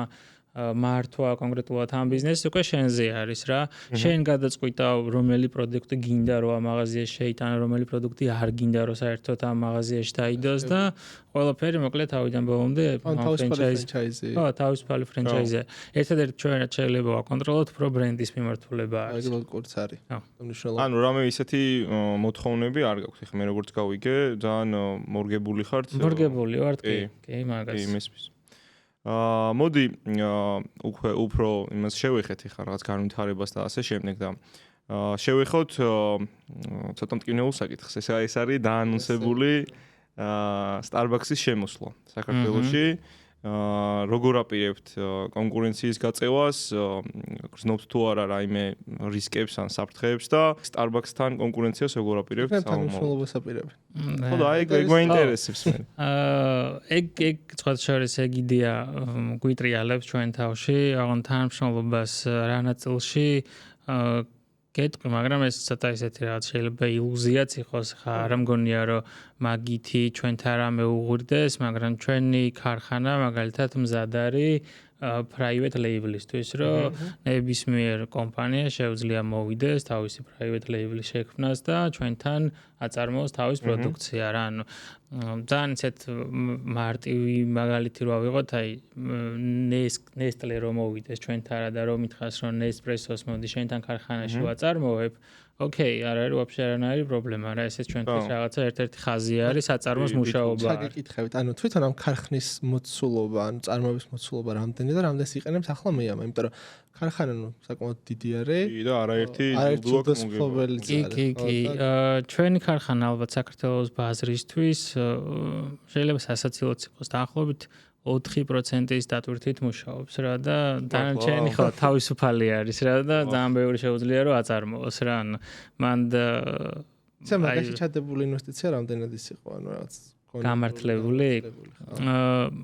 მართვა კონკრეტულად ამ ბიზნესს უკვე შენზე არის რა. შენ გადაწყვიტავ რომელი პროდუქტი გინდა რომ ამ მაღაზიაში შეიტანო, რომელი პროდუქტი არ გინდა რომ საერთოდ ამ მაღაზიაში დაიდოს და ყველაფერი მოკლედ თავიდან ბოლომდე ფრენჩაიზი. ხო, თავისუფალი ფრენჩაიზია. ერთადერთი ჩვენ რაც შეიძლება ვაკონტროლოთ უფრო ბრენდის მიმართულება არის. აი კურც არის. ანუ რამე ისეთი მოთხოვნები არ გაქვს. ეხლა მე როგორც გავიგე, ძალიან მორგებული ხართ. მორგებული ვარ, კი, მაგას. კი, მესმის. მოდი უკვე უფრო იმას შევეხეთ ხა რაღაც განვითარებას და ასე შემდეგ და შევეხოთ ცოტა მტკივნეულ საკითხს. ეს არის დაანონსებული Starbucks-ის შემოსვლა საქართველოში. როგორ აპირებთ კონკურენციის გაწევას, გრძნობთ თუ არა რაიმე რისკებს ან საფრთხეებს და Starbucks-თან კონკურენციას როგორ აპირებთ? თანამშრომლობას აპირებთ. ხო და ეგ გვაინტერესებს მე. ეგ სხვა შორის ეგ იდეა გვიტრიალებს ჩვენ თავში, აღონ თანამშრომლობას რა ნაწილში გეტყვი, მაგრამ ეს ცოტა ისეთი რაღაც შეიძლება ილუზიაც იყოს, ხა არ მგონია რომ მაგითი ჩვენთან რამე უღურდეს, მაგრამ ჩვენი ქარხანა მაგალითად მზად არის private label-ისთვის, რომ ნებისმიერ კომპანია შეუძლია მოვიდეს თავისი private label-ის შექმნას და ჩვენთან აწარმოოს თავის პროდუქცია რა. ანუ ძალიან ისეთ მარტივი მაგალითი რო ავიღოთ, აი Nestle რომ მოვიდეს ჩვენთან და რომ მითხას რომ Nespresso-ს მოდი შენთან ქარხანაში ვაწარმოებ, ოკეი, არ არის ვაფშე არანაირი პრობლემა რა, ესეც ჩვენთვის რაღაცა ერთ-ერთი ხაზი არის საწარმოს მუშაობა. ჩაგეკითხებით, ანუ თვითონ ამ ქარხნის მოცულობა, ანუ წარმოების მოცულობა რამდენი და რამდენს იყენებს ახლა მეამა, იმიტომ რომ ქარხანა ნუ საკმაოდ დიდი არის. კი და არაერთი ბლოკს მოგებელიც არის. კი, ჩვენი ქარხანა ალბათ საქართველოს ბაზრისთვის შეიძლება სასაცილოც იყოს დაახლოებით 4%-ის დატვირთვით მუშაობს რა და დანარჩენი ხო თავისუფალი არის რა და ძალიან ბევრი შეუძლია რომ აწარმოოს რა. ანუ მან ცა მაგაში ჩადებული ინვესტიცია რამდენად ის იყო, ანუ რაღაც გამართლებული.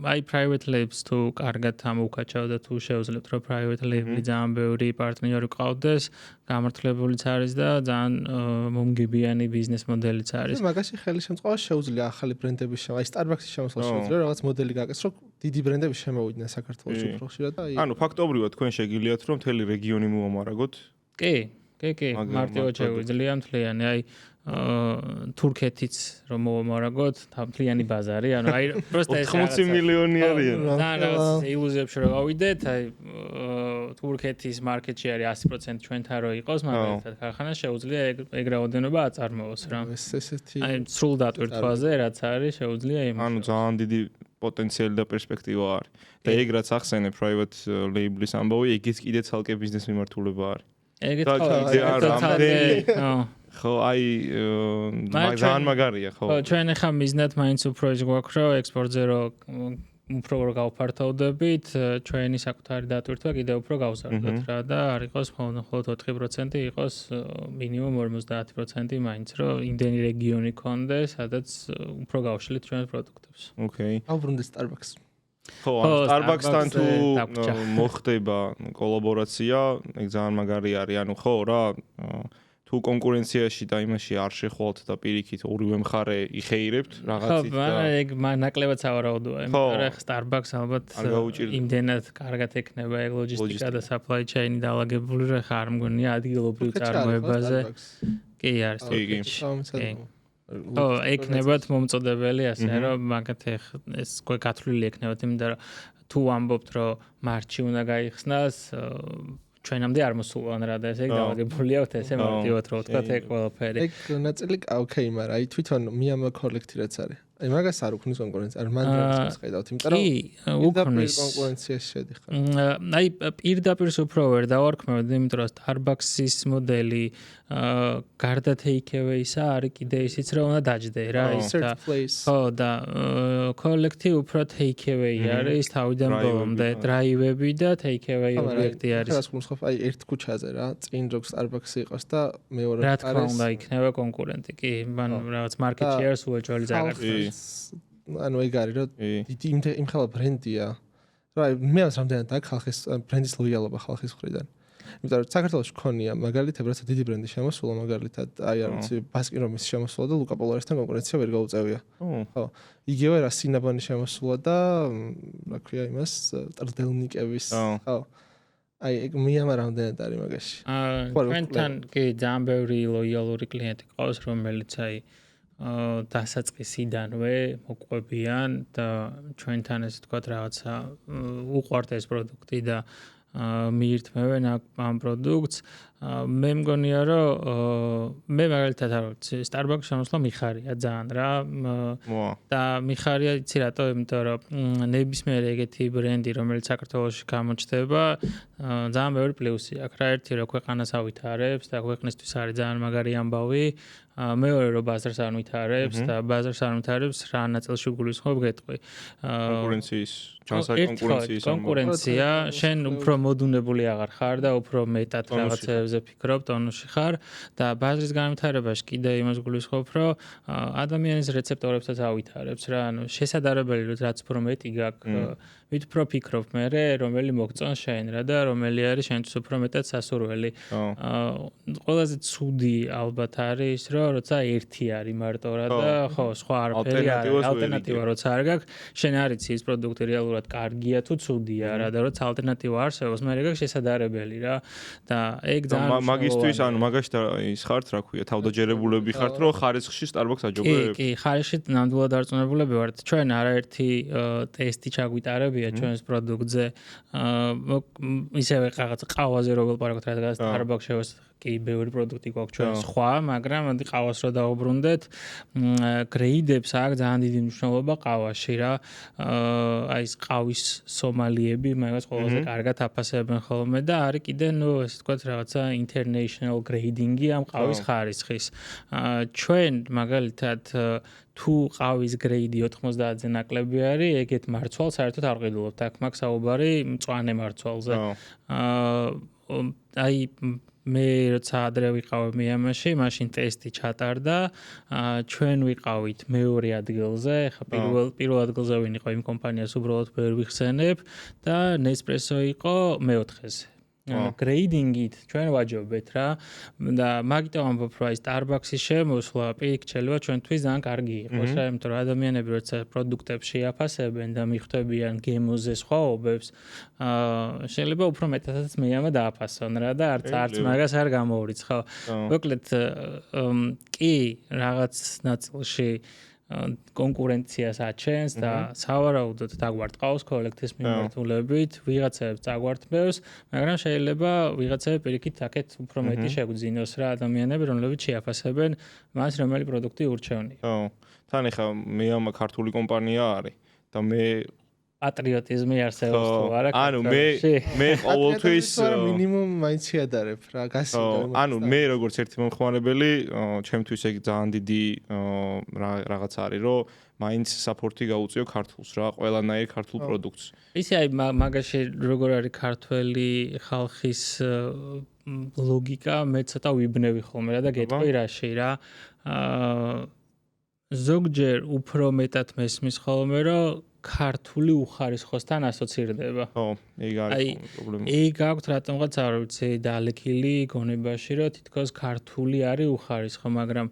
აი private labels თუ კარგად ამოუკაჩავდა თუ შეუძლებთ რომ private label-ი ძალიან ბევრი პარტნიორი ყავდეს, გამართლებულიც არის და ძალიან მომგებიანი ბიზნეს მოდელიც არის. მაგაში ხელი შემწყობა შეუძლია ახალი ბრენდების აი Starbucks-ის შემოსვლა შეუძლია რაღაც მოდელი გააკეთოს, რომ დიდი ბრენდები შემოვიდნენ საქართველოში უფრო ხშირად და ანუ ფაქტობრივად თქვენ შეგიძლიათ რომ მთელი რეგიონი მოამარაგოთ? კი, მარტივად შეუძლია მთლიანი, აი თურქეთიც რომ მოვამარაგოთ, მთლიანი ბაზარი, ანუ აი პროსტა ეს 80 მილიონი არიან. და რაღაც ილუზიებში რომ გავიდეთ, აი თურქეთის მარკეტში არის 100% ჩვენთან რო იყოს, მაგალითად ქარხანა შეუძლია ეგ რაოდენობა აწარმოოს რა. ესეთი აი სრულ დატვირთვაზე რაც არის, შეუძლია იმ. ანუ ძალიან დიდი პოტენციალი და პერსპექტივა არის. და ეგ რაც ახსენე private label-ის ამბავი, ეგიც კიდე ცალკე ბიზნეს მიმართულება არის. ეგეთ ხო, აი ძალიან მაგარია, ხო. ხო, ჩვენ ახლა მიზნად მაინც უფრო ის გვაქვს, რომ ექსპორტზე უფრო რომ გავფართოვდებით, ჩვენი საკუთარი დატვირთვა კიდევ უფრო გავზარდოთ რა და არ იყოს მხოლოდ 4% იყოს მინიმუმ 50% მაინც რომ იმდენი რეგიონი კონდეს, სადაც უფრო გავშლით ჩვენს პროდუქტებს. ოკეი. აუბრუნდეთ Starbucks. ხო, Starbucks-თან თუ მოხდება კოლაბორაცია, ეგ ძალიან მაგარი არის, ანუ ხო რა თუ კონკურენციაში და იმაში არ შეხვალთ და პირიქით ორივე მხარე იხეირებთ რაღაცით და ხო, ეგ ნაკლებად სავარაუდოა, იმიტომ რომ Starbucks ალბათ იმდენად კარგად ექნება ეგ ლოჯისტიკა და supply chain დაალაგებული, რომ ხა არ მგონია ადგილობრივ წარმოებაზე. კი არის თორემ. ხო, ექნებათ მომწოდებელი ასე რომ მაგათ ეს გათვლილი ექნებათ, იმიტომ რომ თუ ამბობთ რომ მარტში უნდა გაიხსნას ჩვენამდე არ მოსულან რა და ესე გავაგებულია ესე მარტივად რო ვთქვა ეგ ყველაფერი. ეგ ნაწილი ოკეი, მაგრამ აი თვითონ Miyama Collect რაც არის. აი მაგას არ უქმნის კონკურენცია, არ მანდრებს ყიდავთ, იმიტომ რომ უქმნის კონკურენციაში შედიხარ. აი პირდაპირ უფრო ვერ დავარქმევთ, იმიტომ რომ Starbucks-ის მოდელი გარდა take-away-ისა არის კიდე ისიც რომ უნდა დაჯდე რა ის და ხო და Collect-ი უფრო take-away არის თავიდან ბოლომდე, drive-ები და take-away ობიექტი არის. რა თქმა უნდა, აი ერთ ქუჩაზე რა, წინ რო Starbucks-ი იყოს და მეორე რა თქმა უნდა იქნება კონკურენტი, კი, მან რაღაც market share-ს უეჭველი ზაგარს. ანუ ეგ არის რომ დიდი იმ ხალხ ბრენდია. რა მე რამდენად აქ ხალხის ბრენდის ლოიალობა ხალხის მხრიდან. იმიტომ რომ საქართველოში ქონია მაგალითად რაც დიდი ბრენდი შემოსულა მაგალითად აი არ ვიცი ბასკინ რომის შემოსულა და ლუკა პოლარესთან კონკურენცია ვერ გაუწევია. ხო. იგივე რა სინაბანი შემოსულა და რა ქვია იმას ტრდელნიკების ხო. აი ეგ Miyama რამდენად არის მაგაში. ჩვენთან კი ძალიან ბევრი ლოიალური კლიენტი ყავს რომელიც აი დასაწყისიდანვე მოყვებიან და ჩვენთან ესე თქვა რაღაცა უყვართ ეს პროდუქტი და მიირთმევენ ამ პროდუქტს. მე მგონია რომ მე მაგალითად არ ვიცი Starbucks შემოსვლა მიხარია ძალიან რა და მიხარია იცი რატო იმიტომ რომ ნებისმიერ ეგეთი ბრენდი რომელიც საქართველოში გამოჩნდება ძალიან ბევრი პლუსი აქვს რა ერთი რომ ქვეყანას ავითარებს და ქვეყნისთვის არის ძალიან მაგარი ამბავი მეორე რომ ბაზარს არ ვითარებს და ბაზარს არ ვითარებს რა ნაწილში გულისხმობ გეტყვი კონკურენციის ჩანსაკონკურენციის კონკურენცია შენ უფრო მოდუნებული აღარ ხარ და უფრო მეტად რაღაცებზე ფიქრობ ტონუსში ხარ და ბაზრის განვითარებაში კიდე იმას გულისხმობ რომ ადამიანის რეცეპტორებსაც ავითარებს რა ანუ შესაძლებელი რომ რაც უფრო მეტი გაქვს ვით უფრო ფიქრობ მე რომელი მოგწონს შენ რა და რომელი არის შენთვის უფრო მეტად სასურველი ყველაზე ცუდი ალბათ არის რომ როცა ერთი არის მარტო რა და ხო სხვა არაფერი არის ალტერნატივა როცა არ გაქვს შენ არიცი ის პროდუქტი რეალურად კარგია თუ ცუდია რა და როცა ალტერნატივა არსებობს მე გაქვს შესაძლებელი რა და ეგ ძალიან მაგისტვის ანუ მაგაში და ის ხართ რა ქვია თავდაჯერებულები ხართ რომ ხარისხში Starbucks აჯობებთ კი ხარისხში ნამდვილად დარწმუნებულები ვართ ჩვენ არაერთი ტესტი ჩაგვიტარებია ჩვენს პროდუქტზე ისევე რაღაც ყავაზე რო ველაპარაკოთ რადგან Starbucks-ში კი ბევრი პროდუქტი გვაქვს ჩვენ სხვა მაგრამ მოდი ყავას რო დავუბრუნდეთ გრეიდებს აქვს ძალიან დიდი მნიშვნელობა ყავაში რა აი ეს ყავის სომალიები მაგას ყველაზე კარგად აფასებენ ხოლმე და არის კიდე ნუ ესე ვთქვათ რაღაცა international grading-ი ამ ყავის ხარისხის ჩვენ მაგალითად თუ ყავის გრეიდი 90-ზე ნაკლები არის ეგეთ მარცვალს საერთოდ არ ვყიდულობთ აქ მაქვს საუბარი მწვანე მარცვალზე აი მე როცა ადრე ვიყავი Miyama-ში, მაშინ ტესტი ჩატარდა. ჩვენ ვიყავით მეორე ადგილზე, ხა პირველ ადგილზე ვინ იყო იმ კომპანიას უბრალოდ ვერ ვიხსენებ და Nespresso იყო მეოთხეზე. გრეიდინგით ჩვენ ვაჯობეთ რა და მაგიტომ ამბობ რომ აი Starbucks-ის შემოსვლა პირიქით შეიძლება ჩვენთვის ძალიან კარგი იყოს რა იმიტომ რომ ადამიანები როცა პროდუქტებს შეაფასებენ და მიხვდებიან გემოზე სხვაობებს შეიძლება უფრო მეტადაც მეამა დააფასონ რა და არც მაგას არ გამოურიცხავ მოკლედ კი რაღაც ნაწილში კონკურენციას აჩენს და სავარაუდოდ დაგვარტყავს კოლექტის მიმართულებით, ვიღაცებს დაგვარტყმევს, მაგრამ შეიძლება ვიღაცები პირიქით აქეთ უფრო მეტი შეგვძინოს რა ადამიანები, რომლებიც შეაფასებენ მას, რომელი პროდუქტი ურჩევნია. ხო. თან ეხა Miyama ქართული კომპანია არის და მე პატრიოტიზმი არსებობს თუ არა? ანუ მე ყოველთვის მინიმუმ მაინც შეადარებ რა გასაგებია. ანუ მე როგორც ერთი მომხმარებელი, ჩემთვის ეგ ძალიან დიდი რაღაც არის, რომ მაინც საპორტი გაუწიო ქართულს რა, ყველანაირ ქართულ პროდუქტს. ისი აი მაგაში როგორ არის ქართველი ხალხის ლოგიკა, მე ცოტა ვიბნევი ხოლმე რა და გეტყვი რაში რა. ზოგჯერ უფრო მეტად მესმის ხოლმე, რომ ქართული უხარისხოსთან ასოცირდება. ხო, ეგ არის პრობლემა. ეგ აქვს რატომღაც არ ვიცი, დალექილი გონებაში, რომ თითქოს ქართული არის უხარისხო, მაგრამ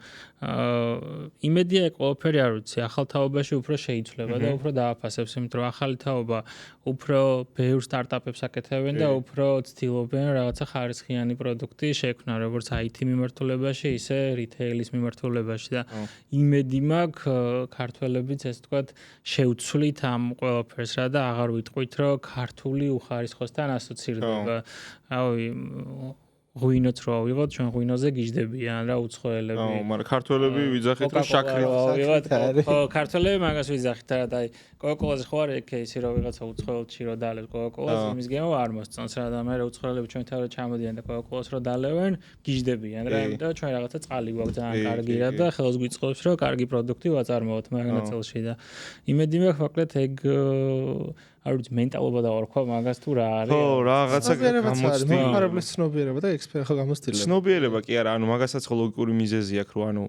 იმედია ეგ ყველაფერი არ ვიცი, ახალ თაობაში უფრო შეიცვლება და უფრო დააფასებს, იმიტომ რომ ახალი თაობა უფრო ბევრ სტარტაპებს აკეთებენ და უფრო ცდილობენ რაღაცა ხარისხიანი პროდუქტი შექმნა, როგორც IT მიმართულებაში, ისე რიტეილის მიმართულებაში და იმედი მაქვს ქართველებიც ესე ვთქვათ შევცვლით ამ ყველაფერს რა და აღარ ვიტყვით რომ ქართული უხარისხოსთან ასოცირდება. რავი ღვინოც რო ავიღოთ, ჩვენ ღვინოზე გიждდებიან რა უცხოელები. აუ, მაგრამ ქართველები ვიძახით რომ შაქრი ავიღოთ. ხო, ქართველები მაგას ვიძახით რა და აი კოკაკოლაზე ხო არის кейსი რომ ვიღაცა უცხოელში რო დალევს კოკაკოლას, იმის გემო არ მოსწონს რა და მე რა უცხოელები ჩვენთან რო ჩამოდიან და კოკაკოლას რო დალევენ, გიждდებიან რა, იმიტომ ჩვენ რაღაცა წყალი გვაქვს ძალიან კარგი რა და ხელს გვიწყობს რომ კარგი პროდუქტი ვაწარმოოთ მაგნაწილში და იმედი მაქვს მოკლედ ეგ არ ვიცი მენტალობა და ვარქვა მაგას თუ რა არის. ხო, რაღაცა გამოცდი. მომხმარებლის ცნობიერება და ექსპერტი ხო გამოცდილება. ცნობიერება კი არა, ანუ მაგასაც ხო ლოგიკური მიზეზი აქვს, რომ ანუ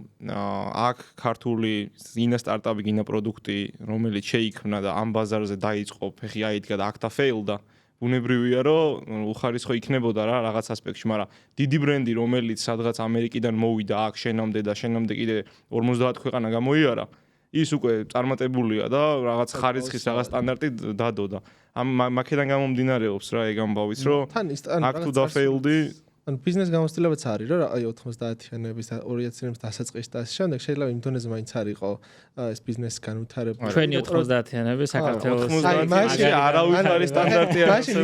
აქ ქართული ინა სტარტაპი, ინა პროდუქტი, რომელიც შეიქმნა და ამ ბაზარზე დაიწყო, ფეხი აიდგა და აქ და ფეილდა. ბუნებრივია, რომ უხარისხო იქნებოდა რა რაღაც ასპექტში, მაგრამ დიდი ბრენდი, რომელიც სადღაც ამერიკიდან მოვიდა აქ შენამდე და შენამდე კიდე 50 ქვეყანა გამოიარა, ის უკვე წარმატებულია და რაღაც ხარისხის რაღაც სტანდარტი დადო და ამ მაქედან გამომდინარეობს რა ეგ ამბავის, რომ აქ თუ დაფეილდი ან ბიზნეს გამოცდილებაც არის რომ აი 90-იანების და 2000-იანების დასაწყისში და შემდეგ შეიძლება იმ დონეზე მაინც არისო ეს ბიზნესი განვითარებული. ჩვენი 90-იანები საქართველოს მაშინ არავის არის სტანდარტი არ მაშინ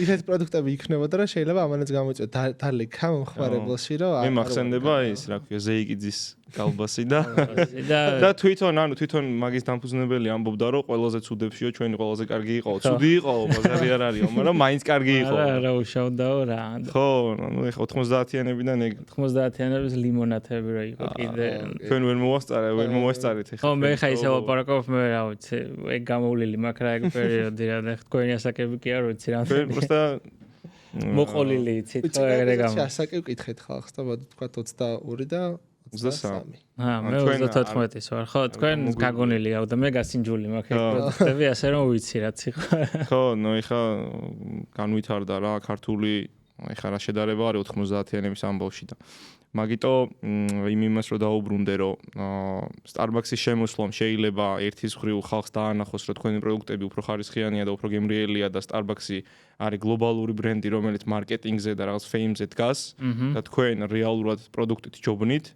ისეთი პროდუქტები იქნებოდა რომ შეიძლება ამანაც გამოიწვიოს დალექა მომხმარებელში რომ მე მახსენდება ის რა ქვია ზეიგიძის კალბასი და თვითონ მაგის დამფუძნებელი ამბობდა რომ ყველაზე ცუდებშიო ჩვენი ყველაზე კარგი იყო. ცუდი იყო, ბაზარი არ არისო, მაგრამ მაინც კარგი იყო. არა უშავდაო რა. ხო, ну ეხა 90-იანებიდან ეგ 90-იანების ლიმონათები რა იყო კიდე. ჩვენ ვერ მოვასწარეთ ეხა. ხო, მე ხა ისე ლაპარაკობ, მე რა ვიცი, ეგ გამოვლილი მაქვს რა ეგ პერიოდი რა და თქვენი ასაკები კი არ ვიცი რა. ჩვენ просто მოყოლილი იცით ხო ეგრე გამო. ასაკი ვკითხეთ ხალხს და ვთქვათ 22 და 23. მე 34-ის ვარ. ხო, თქვენ გაგონილი აუ და მე გასინჯული მაქვს ეგ პროდუქტები, ასე რომ ვიცი რაც იყო. ხო, ნუ ეხა განვითარდა რა ქართული ეხა რა შედარება არის 90-იანების ამბავში და მაგიტო იმას რომ დაუბრუნდე რომ Starbucks-ის შემოსვლამ შეიძლება ერთის მხრივ ხალხს დაანახოს რომ თქვენი პროდუქტები უფრო ხარისხიანია და უფრო გემრიელია და Starbucks-ი არის გლობალური ბრენდი რომელიც მარკეტინგზე და რაღაც ფეიმზე დგას და თქვენ რეალურად პროდუქტით ჯობნით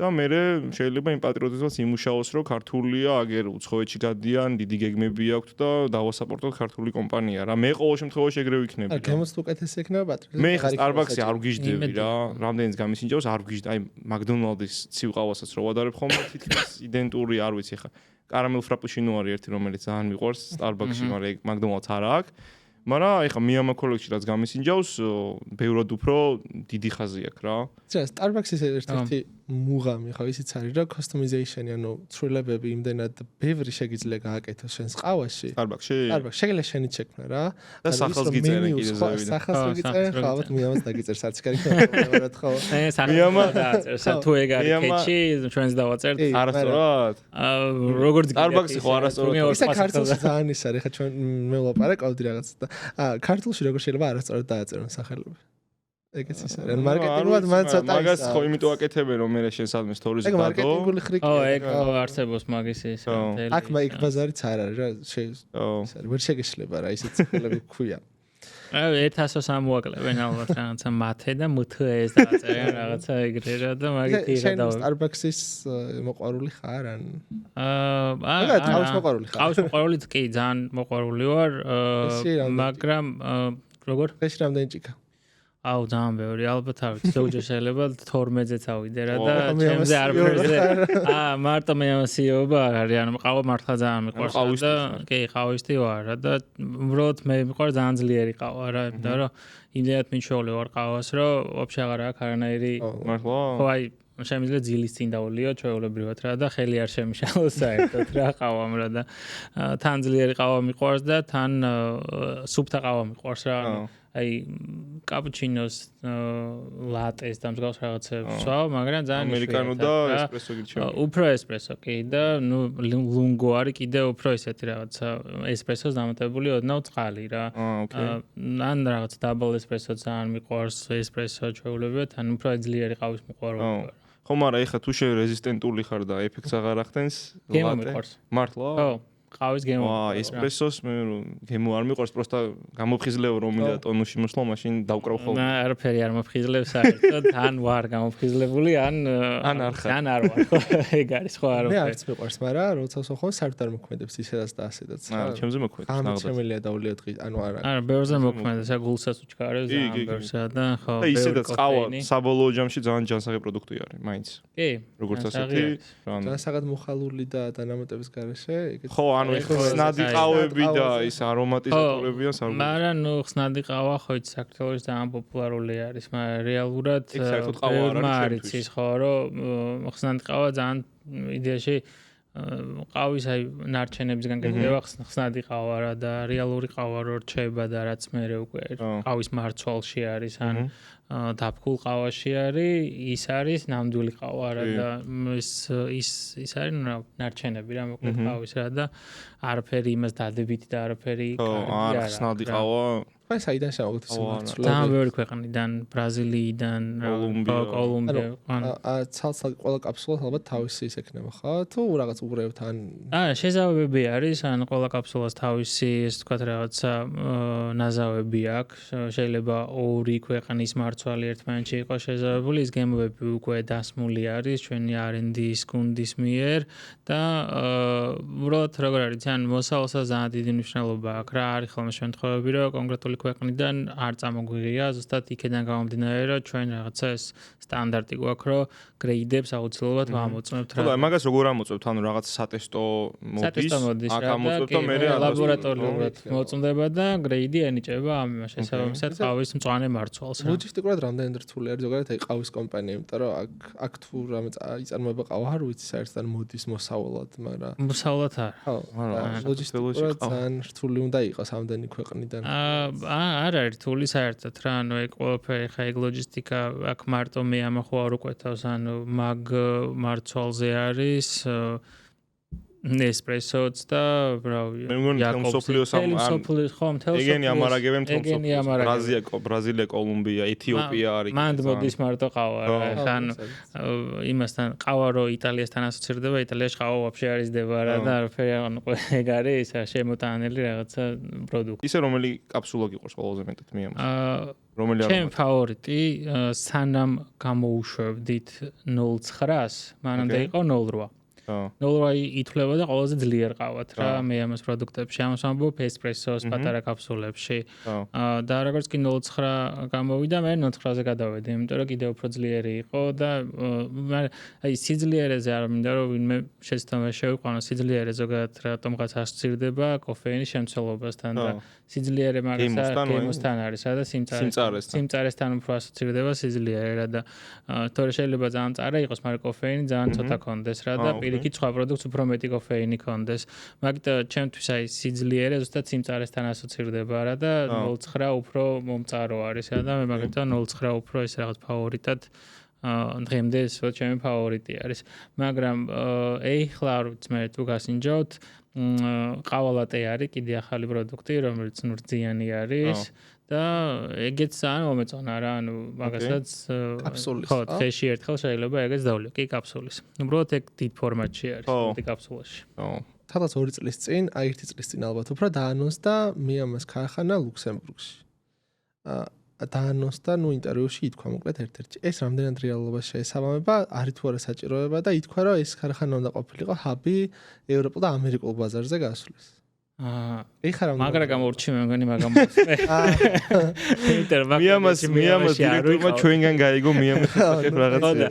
და მე შეიძლება იმ პატრიოტიზმს იმუშაოს რომ ქართულია აგერ უცხოეთში გადიან დიდი გეგმები აქვს და დავასაპორტოთ ქართული კომპანია რა მე ყოველ შემთხვევაში ეგრე ვიქნები რა გემოს უკეთესი ექნება პატრიოტიზმი მე Starbucks-ი არ ვგიჟდები რა რამდენიც გამისინჯავს არ ვგიჟდი აი McDonald's-ის ცივყავასაც რო ვადარებ ხოლმე თითქოს იდენტური არ ვიცი ხა კარამელ ფრაპუჩინო არის ერთი რომელიც ძალიან მიყვარს Starbucks-ში მაგრამ McDonald's არა აქვს მაგრამ ეხა Miyama College-ში რაც გამისინჯავს ბევრად უფრო დიდი ხაზი აქვს რა ძა Starbucks-ის ერთ-ერთი მუღამი ხო ისიც არის რა customization-ი ანუ ცვლილებები იმდენად ბევრი შეგიძლია გააკეთოს შენს ყავაში Starbucks-ში შეგიძლია შენით შექმნა რა და სახელს გიწერენ კიდე ზევიდან სახელს გიწერენ ხო ალბათ Miyama-ს დაგიწერს არც კარგი ხარ ხო Miyama დააწერს თუ ეგ არის კეჩი ჩვენს დავაწერთ არასწორად როგორც Starbucks-ი ხო არასწორად ისე ქართულში ძალიან ის არის ხა ჩვენ მე ვლაპარაკობდი რაღაცა და ქართულში როგორ შეიძლება არასწორად დააწერონ სახელები ეგეც ის არის. ან მარკეტინგულად მან ცოტა მაგას ხო იმიტომ აკეთებენ რომ მე შენ სადმე სტორიზე დადო. ეგ მარკეტინგული ხრიკია. ო ეგ არსებობს მაგის ის მთელი. აქ მაგ ბაზარიც არ არის რა ვერ შეგეშლება რა ისეთ ხელები ქვია. აი 100-ს ამოაკლებენ ალბათ რაღაცა მათე და მთ-ეს დაწერენ რაღაცა ეგრე რა და მაგით ირა და Starbucks-ის მოყვარული ხარ ან ყავს მოყვარული ხარ. ყავს მოყვარულიც კი ძალიან მოყვარული ვარ მაგრამ როგორ? ეს რამდენი ჭიქა? აუ ძალიან ბევრი ალბათ არ ვიცი ზოგჯერ შეიძლება 12-ზეც ავიდე რა და ჩემზე არაფერზე მარტო მე CEO-ობა არ არის ანუ ყავა მართლა ძალიან მიყვარს და კი ყავისტი ვარ რა და უბრალოდ მე მიყვარს ძალიან ძლიერი ყავა რა იმიტომ რომ იმდენად მიჩვეული ვარ ყავას რომ ვაფშე აღარ აქვს არანაირი მართლა ხო აი შემიძლია ძილის წინ დავულიო ჩვეულებრივად რა და ხელი არ შემიშალოს საერთოდ რა ყავამ რა და თან ძლიერი ყავა მიყვარს და თან სუფთა ყავა მიყვარს რა აი კაპუჩინოს ლატეს და მსგავს რაღაცებს ვსვავ, მაგრამ ძალიან ამერიკანო და ესპრესო გირჩევ. უფრო ესპრესო კი და ნუ ლუნგო არის კიდე უფრო ისეთი რაღაცა ესპრესოს დამატებული ოდნავ წყალი რა. ან რაღაც დაბლ ესპრესო ძალიან მიყვარს ესპრესო ჩვეულებრივად, ან უფრო ძლიერი ყავის მიყვარული ვარ. ხო, მაგრამ ეხლა თუ შე რეზისტენტული ხარ და ეფექტს აღარ ახდენს, ლატე. მართლა? ხო. ყავის გემო. ესპრესოს მე გემო არ მიყვარს, პროსტა გამოფხიზლებ რომ მინდა ტონუსში მოსვლა, მაშინ დავკრავ ხოლმე. მე არაფერი არ მოფხიზლებ საერთოდ, ან ვარ გამოფხიზლებული, ან არ ვარ. ეგ არის ხო არაფერი. მე არც მიყვარს, მაგრამ როცა ვსახო საერთოდ არ მოქმედებს ისედაც და ასედაც. ჩემზე მოქმედებს ნახდა. შემიძლია დავულიო დღის, ანუ არა, ბევრზე მოქმედებს, აქ გულსაც უჩქარებს და ამბერსა და ხო. და ისედაც ყავა საბოლოო ჯამში ძალიან ჯანსაღი პროდუქტი არის, მაინც. კი. როგორც ასეთი, ჯანსაღად მოხალული და დანამატების გარეშე, ეგეც ხო ანუ ხსნადი ყავები და ის არომატიზატორებია სარგებლო. მაგრამ ნუ ხსნადი ყავა ხო იცი საქართველოს ძალიან პოპულარული არის, მაგრამ რეალურად არის ხო რომ ხსნადი ყავა ძალიან იდეაში ყავის აი ნარჩენებისგან გედება ხსნადი ყავა რა და რეალური ყავა რო რჩება და რაც მე უკვე ყავის მარცვალში არის ან დაფქულ ყავაში არის, ის არის ნამდვილი ყავა რა და ის არის ნარჩენები რა მოკლედ ყავის რა და არაფერი იმას დადებით და არაფერი კარგი არა. ხსნადი ყავა აი საიდან შევაგდოთ ის მარცვლები? ძალიან ბევრი ქვეყნიდან, ბრაზილიიდან, კოლუმბია. ცალ-ცალ ყველა კაფსულას ალბათ თავისი ის ექნება ხო? თუ რაღაც უბრალოდ ან შეზავებები არის, ან ყველა კაფსულას თავისი ეს თქვათ რაღაცა ნაზავები აქვს. შეიძლება ორი ქვეყნის მარცვალი ერთმანეთში იყოს შეზავებული, ის გემოები უკვე დასმული არის ჩვენი R&D-ის გუნდის მიერ და უბრალოდ როგორ არის, ან მოსავალსაც ძალიან დიდი მნიშვნელობა აქვს რა, არის ხოლმე შემთხვევები, რომ კონკრეტული ქვეყნიდან არ წამოგვიღია, ზუსტად იქიდან გამომდინარე, რომ ჩვენ რაღაცა ეს სტანდარტი გვაქვს, რომ გრეიდებს აუცილებლად ვამოწმებთ რა. ხო და მაგას როგორ ამოწმებთ? ანუ რაღაც სატესტო მოდის, აქ ამოწმებთ და მე ლაბორატორიულად მოწმდება და გრეიდი ენიჭება ამ შესაბამისად ყავის მწვანე მარცვალს რა. ლოჯისტიკურად რამდენად რთული არის ზოგადად აი ყავის კომპანია, იმიტომ რომ აქ თუ რამე იწარმოება ყავა არ ვიცი საერთოდ მოდის მოსავალად, მაგრამ მოსავალად არ. ხო, ლოჯისტიკურად ძალიან რთული უნდა იყოს ამდენი ქვეყნიდან. არ არის რთული საერთოდ რა, ანუ ეგ ყველაფერი ხა ეგ ლოჯისტიკა აქ მარტო მე ამახო არ უკვეთავს, ანუ მაგ მარცვალზე არის ესპრესოც და რავი მე მგონი მსოფლიოს ეგენი ამარაგებენ ბრაზილია, კოლუმბია, ეთიოპია არის. მანდ მოდის მარტო ყავა რა, ხან იმასთან ყავა რო იტალიასთან ასოცირდება, იტალიაში ყავა ვაფშე არ იზრდება რა და არაფერი ანუ ეგ არის შემოტანილი რაღაცა პროდუქტი. ისე რომელი კაფსულა გიყურს ყველაზე მეტად მე ამას? რომელი არის? ჩემ ფავორიტი სანამ გამოუშვებდით 0.9-ს, მანამდე იყო 0.8. 0.8 ითვლება და ყველაზე ძლიერ ყავათ რა მე ამას პროდუქტებში ამას ამბობ ესპრესოს პატარა კაფსულებში და როგორც კი 0.9 გამოვიდა მე 0.9-ზე გადავედი იმიტომ რომ კიდევ უფრო ძლიერი იყო და აი სიძლიერეზე არ მინდა რომ ვინმე შეცდომა შევიყვანო სიძლიერე ზოგადად რატომღაც ასოცირდება კოფეინის შემცველობასთან და სიძლიერე მაგასთან არის და სიმწარესთან უფრო ასოცირდება სიძლიერე რა და თორე შეიძლება ძალიან მწარე იყოს მაგრამ კოფეინი ძალიან ცოტა კონდეს რა და კი სხვა პროდუქტს უფრო მეტი კოფეინი კონდეს. მაგით ჩემთვის აი სიძლიერე ზუსტად სიმწარესთან ასოცირდება რა და 0.9 უფრო მომწარო არის რა და მე მაგითთან 0.9 უფრო ეს რაღაც ფავორიტად დღემდე ეს ჩემი ფავორიტი არის. მაგრამ ეხლა არ ვიცი მე თუ გასინჯოთ ყავალატე არის კიდე ახალი პროდუქტი რომელიც ნურძიანი არის. და ეგეც ძალიან მომეწონა რა, ანუ მაგასაც კაფსულის. ხო, დღეში ერთხელ შეიძლება ეგეც დავლიო, კი კაფსულის. უბრალოდ ეგ დიდ ფორმატში არის, დიდი კაფსულაში. ხო. თალას 2 წლის წინ, აი 1 წლის წინ ალბათ უფრო დაანონსდა მე ამას ქარხანა ლუქსემბურგში. დაანონსდა, ნუ ინტერვიუში ითქვა მოკლედ ერთ-ერთი. ეს რამდენად რეალობას შეესაბამება, არის თუ არა საჭიროება და ითქვა რომ ეს ქარხანა უნდა ყოფილიყო ჰაბი ევროპულ და ამერიკულ ბაზარზე გასვლის. მაგრა გამორჩი მე მგონი მაგამ მოსწე. მიამას დირექტორმა ჩვენგან გაიგო მიამას ხალხი რაღაცა.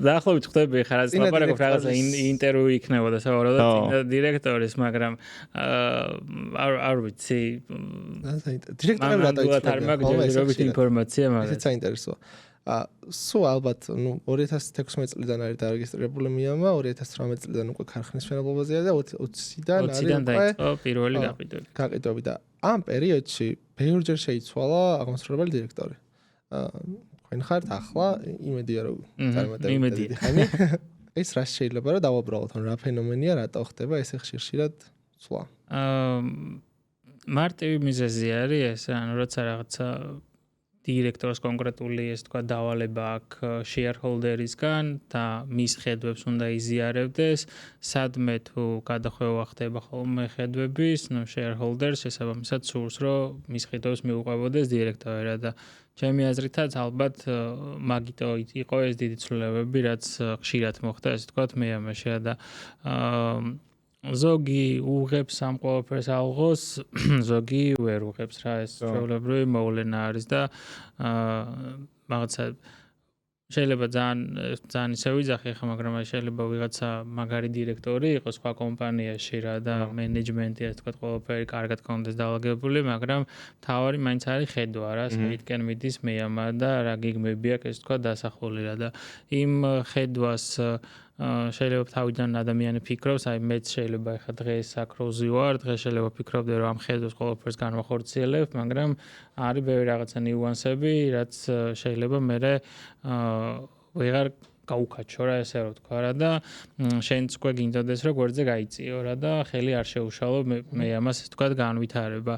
დაახლოებით ხვდები ხარ რაც ლაპარაკობ რაღაცა ინტერვიუ იქნებოდა სავარაუდოდ დირექტორის, მაგრამ არ ვიცი. დირექტორები რატო იცოდნენ ინფორმაცია მაგრამ ეს საინტერესოა. სულ ალბათ 2016 წლიდან არის დარეგისტრირებული მიამა, 2018 წლიდან უკვე ქარხნის მშენებლობაზეა და 20-დან არის დაიწყო პირველი გაყიდვები და ამ პერიოდში ბევრჯერ შეიცვალა აღმასრულებელი დირექტორი. თქვენ ხართ ახლა იმედია რომ წარმატებით ხანი. ეს რა შეიძლება რომ დავაბრალოთ, რა ფენომენია, რატო ხდება ესე ხშირად ცვლა? მარტივი მიზეზი არის ეს, ანუ როცა რაღაცა დირექტორს კონკრეტული ეს თქვა დავალება აქვს shareholder-ისგან და მის ხედვებს უნდა იზიარებდეს, სადმე თუ გადახვევა ხდება ხოლმე ხედვების, shareholders შესაბამისად სურს, რომ მის ხედვებს მიუყვებოდეს დირექტორი და ჩემი აზრითაც ალბათ მაგიტო იყო ეს დიდი ცვლილებები, რაც ხშირად მოხდა, ესე თქვა მეამაში და ზოგი უღებს ამ ყველაფერს ალღოს, ზოგი ვერ უღებს რა ეს ჩვეულებრივი მოვლენა არის და რაღაცა შეიძლება ძალიან ისე ვიძახი ხა, მაგრამ შეიძლება ვიღაცა მაგარი დირექტორი იყოს სხვა კომპანიაში რა და მენეჯმენტი ასე თქვა ყველაფერი კარგად კონდეს დაალაგებული, მაგრამ თავარი მაინც არის ხედვა რა, საერთკენ მიდის მეამა და რა გიგმები აქვს ეს თქვა დასახული რა და იმ ხედვას შეიძლება თავიდან ადამიანი ფიქრობს, აი მეც შეიძლება ახლა დღეს აკროზე ვარ, დღეს შეიძლება ფიქრობდე რომ ამ ხედვას ყველაფერს განვახორციელებ, მაგრამ არის ბევრი რაღაცა ნიუანსები, რაც შეიძლება მე ვეღარ გაუკაჩო რა ესე რომ თქვა რა და შენც უკვე გინდოდეს რომ გვერდზე გაიწიო რა და ხელი არ შეუშალო მე ამას თქვა განვითარება.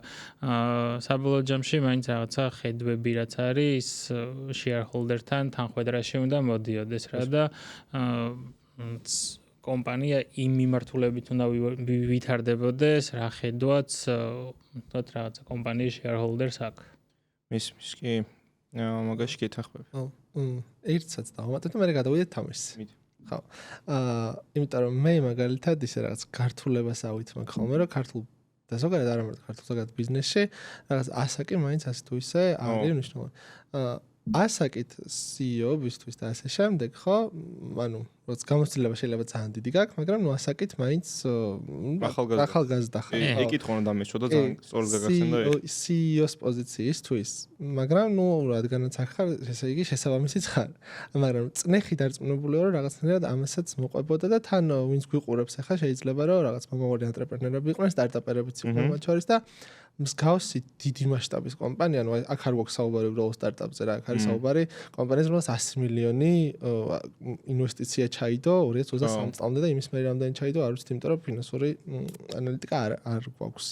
საბოლოო ჯამში მაინც რაღაცა ხედვები რაც არის shareholder-თან თანხმედრაში უნდა მოდიოდეს რა და კომპანია იმ მიმართულებით უნდა ვითარდებოდეს, რა ხედვაც თოთ რაღაცა კომპანიის shareholders აქვს. მის კი მაგაში გეთანხმები. ერთსაც დავამატებ და მე გადავიდეთ თამაშზე. ხო. იმიტომ რომ მე მაგალითად ისე რაღაც ქართულებას ავითმაკ ხოლმე, რომ ქართულ და ზოგადად არ ამარტო ქართულ ზოგადად ბიზნესში რაღაც ასაკი მაინც ასე თუ ისე არის მნიშვნელოვანი. ასაკით CEO-ბისთვის და ასე შემდეგ, ხო? ანუ რაც გამოცდილება შეიძლება ძალიან დიდი გაქვს, მაგრამ ნუ ასაკით მაინც ახალგაზრდა ხარ. ეკითხო რომ დამეშვა და ძალიან სწორად გაგახსენდა ეს. CEO-ს პოზიციისთვის, მაგრამ ნუ რადგანაც არ ხარ, ესე იგი შესაბამისიც ხარ. მაგრამ წნეხი დარწმუნებული ვარ, რომ რაღაცნაირად ამასაც მოყვებოდა და თან ვინც გვიყურებს ახლა შეიძლება რომ რაღაც მომავალი ანტრეპრენერები იყვნენ, სტარტაპერებიც იყვნენ მათ შორის და მსგავსი დიდი მასშტაბის კომპანია, ანუ აქ არ გვაქვს საუბარი უბრალოდ სტარტაპზე რა, აქ არის საუბარი კომპანიაზე, რომელსაც 100 მილიონი ინვესტიცია ჩაიდო 2023 წლამდე და იმის მერე რამდენი ჩაიდო არ ვიცი, იმიტომ რომ ფინანსური ანალიტიკა არ გვაქვს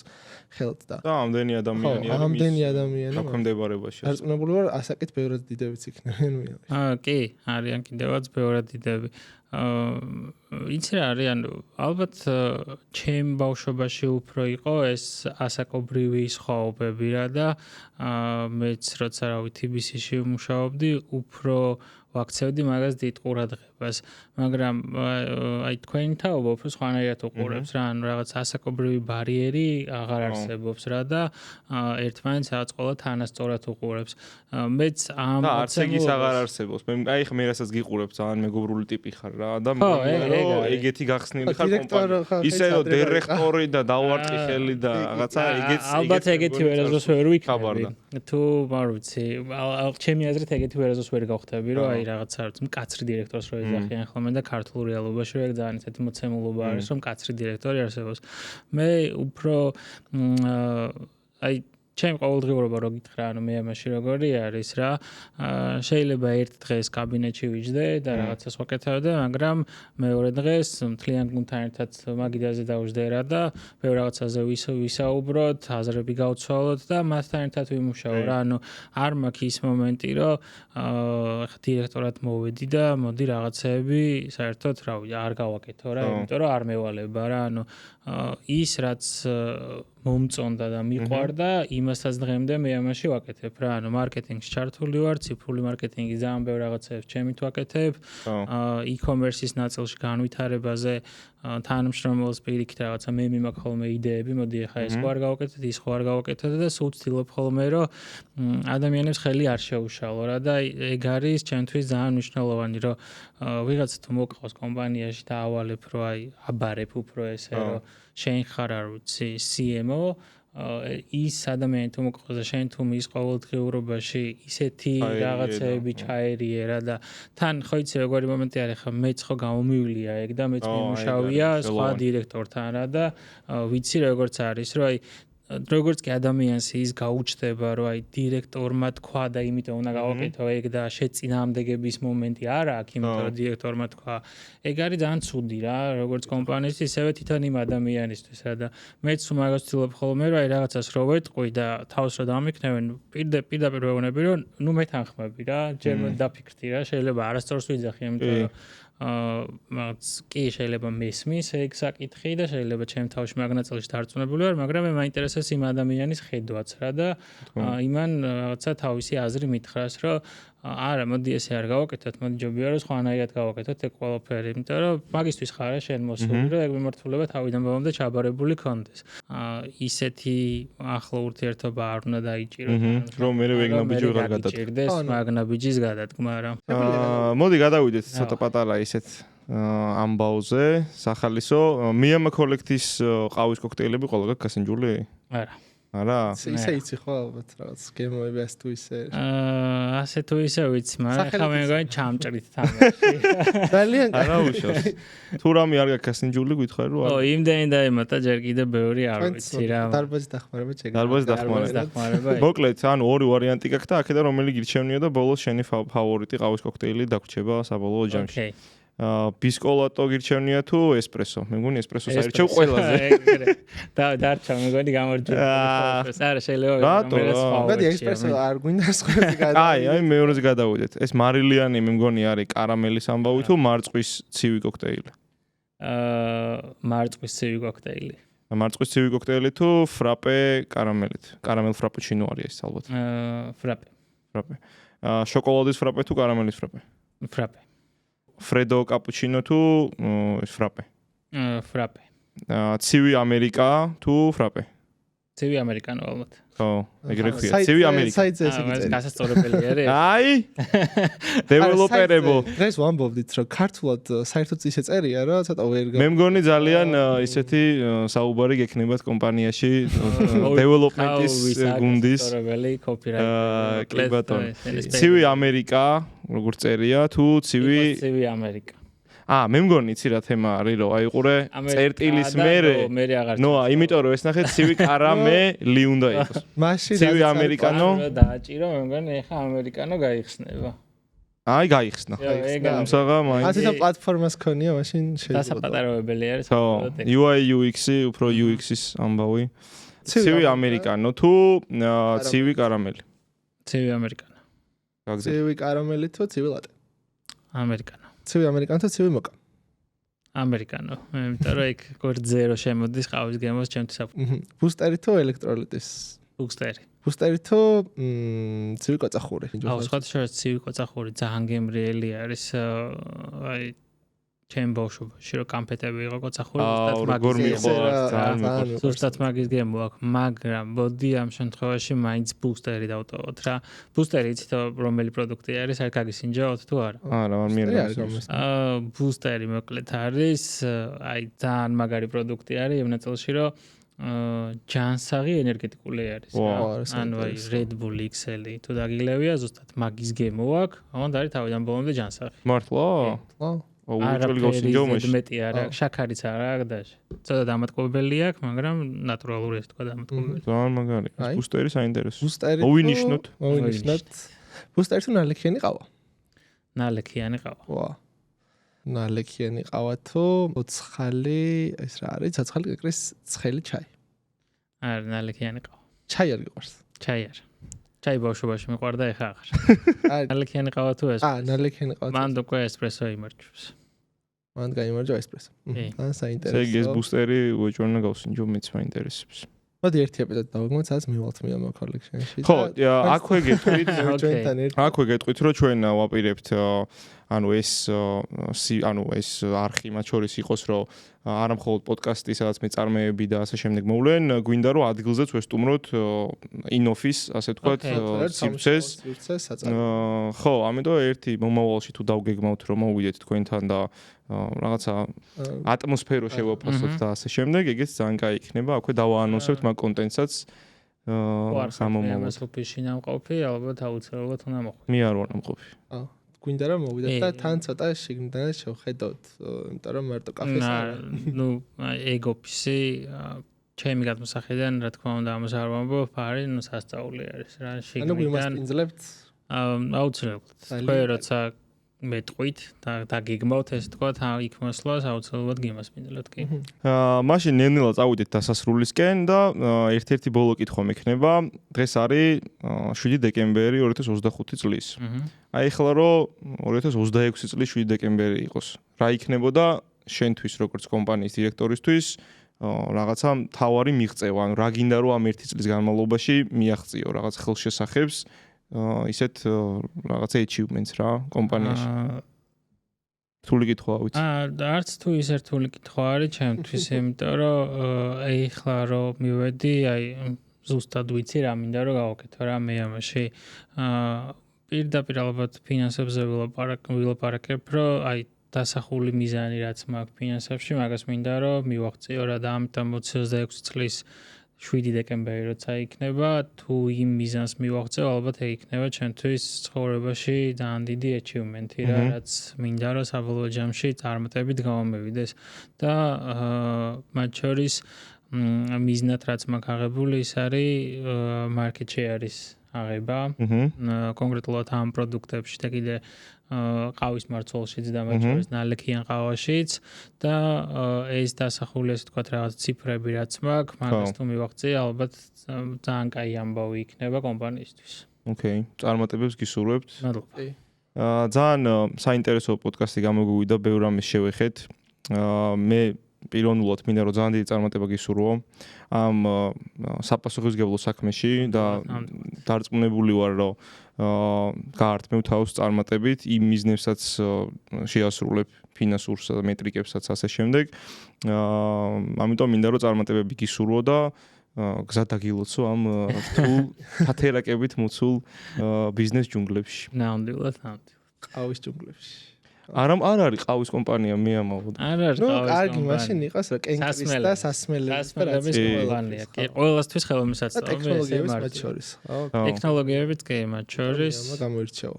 ხელთ და ამდენი ადამიანი არის. ამდენი ადამიანი დაქვემდებარებაში. დარწმუნებული ვარ, ასაკით ბევრად დიდებიც იქნებიან მეამაში. კი, არიან კიდევაც ბევრად დიდები. იცი რა არის, ანუ ალბათ ჩემ ბავშვობაში უფრო იყო ეს ასაკობრივი სხვაობები რა და მეც როცა რავი TBC-ში ვმუშაობდი, უფრო ვაქცევდი მაგას დიდ ყურადღებას, მაგრამ აი თქვენი თაობა უფრო სხვანაირად უყურებს რა, ანუ რაღაც ასაკობრივი ბარიერი აღარ არსებობს რა და ერთმანეთს რაღაც ყველა თანასწორად უყურებს. მეც ამ არც ეგის აღარ არსებობს. მე აი ხა მე რასაც გიყურებ ძალიან მეგობრული ტიპი ხარ რა და ეგეთი გახსნილი ხარ კომპანია. ისე რომ დირექტორი და დავარტყი ხელი და რაღაცა ეგეც ალბათ ეგეთი ვერაზოს ვერ ვიქნები. თუ არ ვიცი, ჩემი აზრით ეგეთი ვერაზოს ვერ გავხდები, რომ აი რაღაცა არ ვიცი, მკაცრი დირექტორს რო ეძახიან ხოლმე და ქართულ რეალობაში ეგ ძალიან ისეთი მოცემულობა არის, რომ მკაცრი დირექტორი არსებობს. მე უფრო აი ჩემ ყოველდღიურობა რო გითხრა, ანუ მე ამაში როგორი არის რა, შეიძლება ერთ დღეს კაბინეტში ვიჯდე და რაღაცას ვაკეთებდე, მაგრამ მეორე დღეს მთლიან გუნდთან ერთად მაგიდაზე დავждე რა და ბევრ რაღაცაზე ვისაუბროთ, აზრები გავცვალოთ და მასთან ერთად ვიმუშაო რა, ანუ არ მაქვს ის მომენტი, რომ ხა დირექტორად მოვედი და მოდი რაღაცეები საერთოდ რა ვიცი, არ გავაკეთო რა, იმიტომ რომ არ მევალება რა, ანუ ის რაც მომწონდა და მიყვარდა, იმასაც დღემდე მე ამაში ვაკეთებ რა, ანუ მარკეტინგში ჩართული ვარ, ციფრული მარკეტინგი ძალიან ბევრ რაღაცებს ჩემით ვაკეთებ, e-commerce-ის ნაწილში განვითარებაზე თანამშრომლობს პირიქით რაღაცა მე მიმაქვს ხოლმე იდეები, მოდი ახლა ეს ხო არ გავაკეთეთ, ის ხო არ გავაკეთეთ და სულ ვცდილობ ხოლმე რომ ადამიანებს ხელი არ შეუშალო რა და ეგ არის ჩემთვის ძალიან მნიშვნელოვანი რომ ვიღაცა თუ მოკყავს კომპანიაში და ავალებ რომ აი აბარებ უფრო ესე რომ შენ ხარ არ ვიცი CMO ის ადამიანი თუ მოკყავს და შენ თუ მის ყოველდღიურობაში ისეთი რაღაცები ჩაერიე რა და თან ხო იცი როგორი მომენტი არის ხა მეც ხო გამომივლია ეგ და მეც მიმუშავია სხვა დირექტორთან რა და ვიცი როგორც არის რომ აი როგორც კი ადამიანს ის გაუჩნდება რომ აი დირექტორმა თქვა და იმიტომ უნდა გავაკეთო ეგ და შეწინააღმდეგების მომენტი არ აქვს იმიტომ რომ დირექტორმა თქვა ეგ არის ძალიან ცუდი რა როგორც კომპანიის ისევე თვითონ იმ ადამიანისთვის რა და მეც მაგას ვცდილობ ხოლმე რომ აი რაღაცას რო ვეტყვი და თავს რო დამიქნევენ პირდაპირ ვეუბნები რომ ნუ მე თანხმები რა ჯერ დაფიქრდი რა შეიძლება არასწორს ვიძახი იმიტომ რომ მაგაც კი შეიძლება მესმის ეგ საკითხი და შეიძლება ჩემ თავში მაგნაწილში დარწმუნებული ვარ, მაგრამ მე მაინტერესებს იმ ადამიანის ხედვაც რა და იმან რაღაცა თავისი აზრი მითხრას, რომ არა, მოდი ესე არ გავაკეთოთ, მოდი ჯობია რომ სხვანაირად გავაკეთოთ ეგ ყველაფერი, იმიტომ რომ მაგისთვის ხარ შენ მოსული, რომ ეგ მიმართულება თავიდან ბოლომდე ჩაბარებული კონდეს. ისეთი ახლო ურთიერთობა არ უნდა დაიჭიროს, რომ მე ვეგნა ბიჭი ვეღარ გადადგდეს, მაგნა ბიჭის გადადგმა რა. მოდი გადავიდეთ ცოტა პატარა ისეთ ამბავზე, სახალისო, მიამა კოლექტის ყავის კოქტეილები ყველა გაქვს გასინჯული? არა. არა? ისე იცი ხო ალბათ რაღაც გემოები ასე თუ ისე. ასე თუ ისე ვიცი, მაგრამ ხა მე მგონი ჩამჭრით თამაში. ძალიან არა უშავს. თუ რამე არ გაქვს გასინჯული გითხარი რომ არა. იმდენი დაემატა ჯერ კიდე ბევრი არ ვიცი რა. დარბაზი დახმარება შეგა. დარბაზი დახმარება. მოკლედ, ანუ ორი ვარიანტი გაქვს და აქედან რომელი გირჩევნია და ბოლოს შენი ფავორიტი ყავის კოქტეილი დაგვრჩება საბოლოო ჯამში. ოკეი. ბისკოლატო გირჩევნია თუ ესპრესო? მე მგონი ესპრესო საერთოდ ყველაზე. დარჩა მე მგონი გამარჯვება. არა შეიძლება მოდი ესპრესო არ გვინდა სხვაზე გადა. აი მეორეზე გადავიდეთ. ეს მარილიანი მე მგონი არის კარამელის ამბავი თუ მარწყვის ცივი კოქტეილი? მარწყვის ცივი კოქტეილი. მარწყვის ცივი კოქტეილი თუ ფრაპე კარამელით? კარამელ ფრაპუჩინო არის ეს ალბათ. ფრაპე. ფრაპე. შოკოლადის ფრაპე თუ კარამელის ფრაპე? ფრაპე. ფრედო კაპუჩინო თუ ფრაპე? ფრაპე. ცივი ამერიკა თუ ფრაპე? ცივი ამერიკანო ალბათ. ხო, ეგრე ქვია. ცივი ამერიკა. საიტზე ესე გიწევს. გასასწორებელი არის. აი! დეველოპერებო. დღეს ვამბობდით რომ ქართულად საერთოდ ისე წერია რა, ცოტა ვერ მე მგონი ძალიან ისეთი საუბარი გექნებათ კომპანიაში დეველოპმენტის გუნდის. გასასწორებელი კოპირაიტერი. ცივი ამერიკა, როგორც წერია, თუ ცივი ამერიკა. მე მგონი იცი რა თემა არის რომ აიყურე წერტილის მერე ნო იმიტომ რომ ეს ნახე ცივი კარამელი უნდა იყოს მაშინ ცივი ამერიკანო დააჭირო მე მგონი ეხა ამერიკანო გაიხსნება აი გაიხსნა თუმცა მაინც ასეთ პლატფორმას ქონია მაშინ შეიძლება დასაპატარებელი არის ხო UI UX-ი უფრო UX-ის ამბავი ცივი ამერიკანო თუ ცივი კარამელი ცივი ამერიკანო ცივი კარამელი თუ ცივი ლატე ამერიკანო ცივი ამერიკანო თუ ცივი მოკა? ამერიკანო. იმიტომ რომ ეგ გორ 0 შემოდის ყავის გემოს ჩემთვის აფ. ბუსტერი თუ ელექტროლიტის? ბუსტერი. ბუსტერი თუ ცივი კოწახური? სხვადასხვა ცივი კოწახური ძალიან გემრიელი არის. აი ჩემ ბავშვობაში რომ კამფეტები იყო კოწახური ზუსტად მაგის გემო აქვს, მაგრამ ბოდი ამ შემთხვევაში მაინც ბუსტერი დავტოვოთ რა. ბუსტერი იცით რომელი პროდუქტი არის, არ გაგისინჯაოთ თუ არა? არა, არ მიერა. ბუსტერი მოკლედ არის, აი ძალიან მაგარი პროდუქტი არის იმ ნაწილში, რომ ჯანსაღი ენერგეტიკული არის რა. ანუ აი Red Bull XL-ი თუ დაგიგლევია, ზუსტად მაგის გემო აქვს, ამან არის თავიდან ბოლომდე ჯანსაღი. მართლა? არაფერი მეტი არა, შაქარიც არა აქვს და ცოტა დამატკობელი აქვს, მაგრამ ნატურალური ეს თქვა დამატკობელი. ძალიან მაგარი. ბუსტერი საინტერესო. ბუსტერი მოვინიშნოთ. ბუსტერი თუ ნალექიანი ყავა? ნალექიანი ყავა. ვა. ნალექიანი ყავა თუ ოცხალი, ეს რა არის? ცოცხალი კეკრის ცხელი ჩაი. არა, ნალექიანი ყავა. ჩაი არ გიყვარს? ჩაი არა. ჩაი ბავშვობაში მიყვარდა, ეხა აღარ. ნალექიანი ყავა თუ ეს? ნალექიანი ყავა. მან უკვე ესპრესო იმარჯვებს. მან გაიმარჯვა ესპრესო. საინტერესო. ეგ ეს ბუსტერი უეჭვენა გავსინჯო, მეც მაინტერესებს. მოდი ერთი ეპიზოდი დავაგმოთ, სადაც მივალთ მიამა collection-ში. ხო, აქვე გეტყვით, ჩვენთან ერთად. აქვე გეტყვით, რომ ჩვენ ვაპირებთ ეს არხი მათ შორის იყოს, რომ არა მხოლოდ პოდკასტი, სადაც მე წარმოებები და ასე შემდეგ მოვლენ, გვინდა რომ ადგილზეც ვესტუმროთ in-office, ასე ვთქვათ, სივრცეს. ხო, ამიტომ ერთი მომავალში თუ დავგეგმავთ, რომ მოვიდეთ თქვენთან და რაღაცა ატმოსფერო შევაფასოთ და ასე შემდეგ, ეგეც ძალიან კაი იქნება. აქვე დავაანონსებთ მაგ კონტენტსაც. ამას ოფისში ნამყოფი, ალბათ აუცილებლად უნდა მოხვიდეთ. მე არ ვარ ნამყოფი. გვინდა რომ მოვიდეთ და თან ცოტა შიგნიდან შევხედოთ, იმიტომ რომ მარტო კაფეს არ. ნუ ეგ ოფისი ჩემი გადმოსახედიდან, რა თქმა უნდა, ამას არ ვამბობ, არის, ნუ სასწაული არის რა, შიგნიდან. ანუ გვიმასპინძლებთ? აუცილებლად. თქვენ როცა მეტყვით და დაგიგმავთ, ესე ვთქვათ, იქ მოსვლას აუცილებლად გიმასპინძლებთ კი. მაშინ ნელ-ნელა წავიდეთ დასასრულისკენ და ერთ-ერთი ბოლო კითხვა მექნება. დღეს არის 7 დეკემბერი 2025 წლის. აი ახლა რომ 2026 წლის 7 დეკემბერი იყოს, რა იქნებოდა შენთვის როგორც კომპანიის დირექტორისთვის რაღაცა თავარი მიღწევა, ანუ რა გინდა რომ ამ 1 წლის განმავლობაში მიაღწიო რაღაც ხელშესახებს, ისეთ რაღაცა achievements რა კომპანიაში. რთული კითხვა ვიცი. არც თუ ის რთული კითხვა არის ჩემთვის, იმიტომ რომ აი ახლა რომ მივედი, აი ზუსტად ვიცი რა მინდა რომ გავაკეთო რა მე ამაში. პირდაპირ ალბათ ფინანსებზე ვილაპარაკებ, რომ აი დასახული მიზანი რაც მაქვს ფინანსებში, მაგას მინდა რომ მივაღწიო რა და ამიტომ 26 წლის 7 დეკემბერი როცა იქნება, თუ იმ მიზანს მივაღწევ, ალბათ ეგ იქნება ჩემთვის ცხოვრებაში ძალიან დიდი achievement-ი რა, რაც მინდა რომ საბოლოო ჯამში წარმატებით გავამევიდეს და მათ შორის მიზნად რაც მაქვს აღებული, ის არის market share-ის აღება. კონკრეტულად ამ პროდუქტებში და კიდე ყავის მარცვალშიც და მათ შორის ნალექიან ყავაშიც და ეს დასახული ასე ვთქვათ რაღაც ციფრები რაც მაქვს, მაგას თუ მივაღწია, ალბათ ძალიან კაი ამბავი იქნება კომპანიისთვის. ოკეი, წარმატებებს გისურვებთ. მადლობა. ძალიან საინტერესო პოდკასტი გამოგვივიდა, ბევრ რამეს შევეხეთ. მე პიროვნულად მინდა რომ ძალიან დიდი წარმატება გისურვო ამ საპასუხისმგებლო საქმეში და დარწმუნებული ვარ რომ გაართმევ თავს წარმატებით იმ მიზნებსაც შეასრულებ ფინანსურსა და მეტრიკებსაც ასე შემდეგ. ამიტომ მინდა რომ წარმატებები გისურვო და გზა დაგილოცო ამ რთულ ფათერაკებით მოცულ ბიზნეს ჯუნგლებში. ნამდვილად. ყავის ჯუნგლებში. არ არის ყავის კომპანია მე ამაოდ. არ არის ყავის კომპანია. კარგი, მაშინ იყოს რა კენკრის და სასმელების კომპანია. კი, ყველასთვის ხელმისაწვდომი ტექნოლოგიების მათ შორის. ტექნოლოგიებიც კი მათ შორის. გამოირჩევა.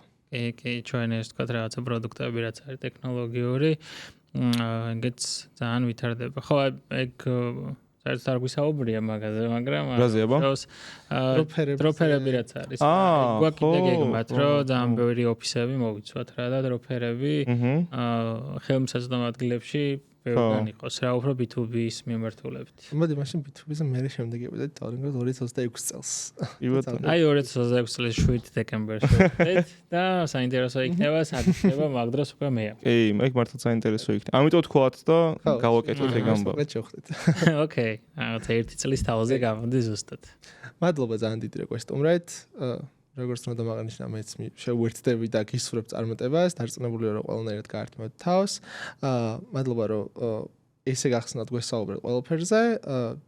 კი, ჩვენ ეს თქვა რაღაცა პროდუქტები რაც არის ტექნოლოგიური, ეგეც ძალიან ვითარდება. ხო, ეგ საერთოდ არ გვისაუბრია მაგაზე, მაგრამ დროფერები რაც არის. გვაქვს გეგმათ, რომ ძალიან ბევრი ოფისები მოვიცვათ რა და დროფერები ხელმისაწვდომ ადგილებში ბევრგან იყოს რა, უფრო B2B-ის მიმართულებით. მოდი მაშინ B2B-ზე მე შემდეგ ევიდეთ თავრიგად 2026 წელს. აი 2026 წლის 7 დეკემბერში და საინტერესო იქნება, საკითხება მაგ დროს უკვე მეა. კი, ეგ მართლა საინტერესო იქნება. ამიტომ თქვათ და გავაკეთოთ ეგ ამბავი. ოკეი, რაღაცა 1 წლის თავზე გამოდი ზუსტად. მადლობა ძალიან დიდი რომ გვესტუმრეთ. როგორც უნდა მაგანიშნა მეც შევუერთდები და გისურვებ წარმატებას, დარწმუნებული ვარ რომ ყველანაირად გაართმევთ თავს. მადლობა რომ ესე გახსნათ გვესაუბრეთ ყველაფერზე.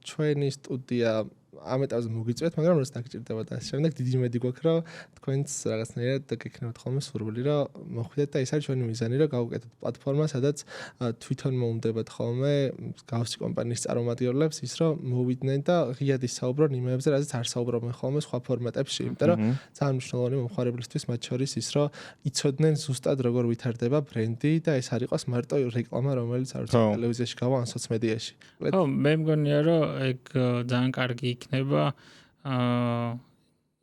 ჩვენი სტუდია ამ ეტაპზე მოგიწვიეთ, მაგრამ როცა დაგჭირდება და ასე შემდეგ დიდი იმედი გვაქვს რომ თქვენც რაღაცნაირად გეკნევთ ხოლმე სურვილი რომ მოხვიდეთ და ეს არის ჩვენი მიზანი რომ გავუკეთოთ პლატფორმა, სადაც თვითონ მოუნდებათ ხოლმე გავსი კომპანიის წარმომადგენლებს ის რომ მოვიდნენ და ღიად ისაუბრონ იმებზე, რაზეც არ საუბრობენ ხოლმე სხვა ფორმატებში, იმიტომ რომ ძალიან მნიშვნელოვანი მომხმარებლისთვის მათ შორის ის რომ იცოდნენ ზუსტად როგორ ვითარდება ბრენდი და ეს არ იყოს მარტო რეკლამა, რომელიც არ ვიცი ტელევიზიაში გავა ან სოციმედიაში. ხო, მე მგონია რომ ეგ ძალიან კარგი იქნება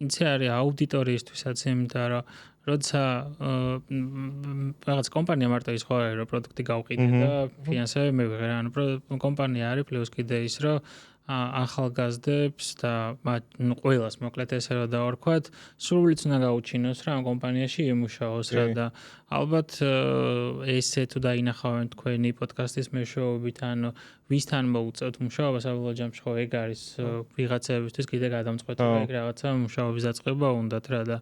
ინცე არის აუდიტორიისთვისაც, იმიტომ რომ როცა რაღაც კომპანია მარტო ის ხო არის რომ პროდუქტი გავყიდე და ფინანსები მივიღე, ანუ კომპანია არის პლუს კიდე ის რომ ახალგაზრდებს და ყველას მოკლედ ესე რა დავარქვათ, სრულიც უნდა გაუჩინოს რა ამ კომპანიაში იმუშაოს რა და ალბათ ესე თუ დაინახავენ თქვენი პოდკასტის მეშვეობით, ანუ ვისთან მოუწევთ მუშაობა, საბოლოო ჯამში ხო ეგ არის ვიღაცებისთვის კიდე გადამწყვეტი ეგ რაღაცა მუშაობის დაწყება უნდათ რა და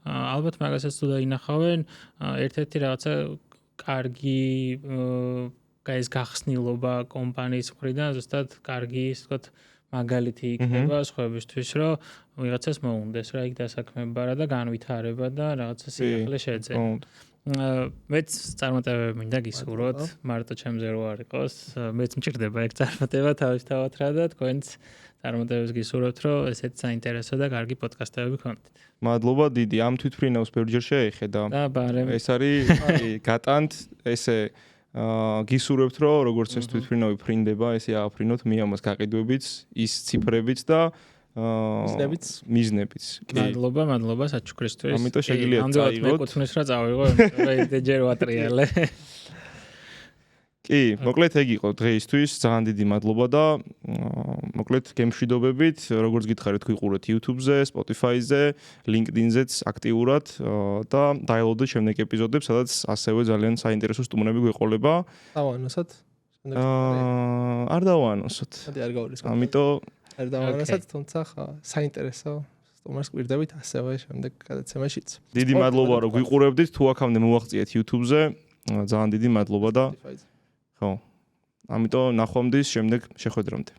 ალბათ მაგასაც თუ დაინახავენ, ერთ-ერთი რაღაცა კარგი ეს გახსნილობა კომპანიის მხრიდან ზუსტად კარგი ის თქო მაგალითი იქნება სხვებისთვის, რომ ვიღაცას მოუნდეს რა იქ დასაქმება რა და განვითარება და რაღაცა სიახლე შეეძენა. მეც წარმატებები მინდა გისურვოთ, მარტო ჩემზე რო არ იყოს, მეც მჭირდება ეგ წარმატება თავისთავად რა და თქვენც წარმატებებს გისურვებთ, რომ ესეც საინტერესო და კარგი პოდკასტები გქონდეთ. მადლობა დიდი, ამ თვითფრინავს ბევრჯერ შეეხედა. და ბარემ ეს არის გატანთ ესე გისურვებთ რომ როგორც ეს თვითფრინავი ფრინდება, ესე ააფრინოთ მიამას გაყიდვებით, ის ციფრებით და მიზნებით. მადლობა საჩუქრისთვის. ამიტომ შეგიძლიათ წაიღოთ. მეკუთვნის რა წავიღო, მე ჯერ ვატრიალე. კი, მოკლედ ეგ იყო დღეისთვის, ძალიან დიდი მადლობა და მოკლედ გემშვიდობებით, როგორც გითხარით, გვიყურეთ YouTube-ზე, Spotify-ზე, LinkedIn-ზეც აქტიურად და დაელოდეთ შემდეგ ეპიზოდებს, სადაც ასევე ძალიან საინტერესო სტუმრები გვეყოლება. დავანოსოთ. არ დავანოსოთ. მოდი არ გავრისკოთ. ამიტომ არ დავანოსოთ, თუმცა ხა საინტერესო სტუმარს გვირდებით ასევე შემდეგ გადაცემაშიც. დიდი მადლობა რომ გვიყურებდით, თუ აქამდე მოვაღწიეთ YouTube-ზე, ძალიან დიდი მადლობა და ხო. ამიტომ ნახვამდის შემდეგ შეხვედრამდე.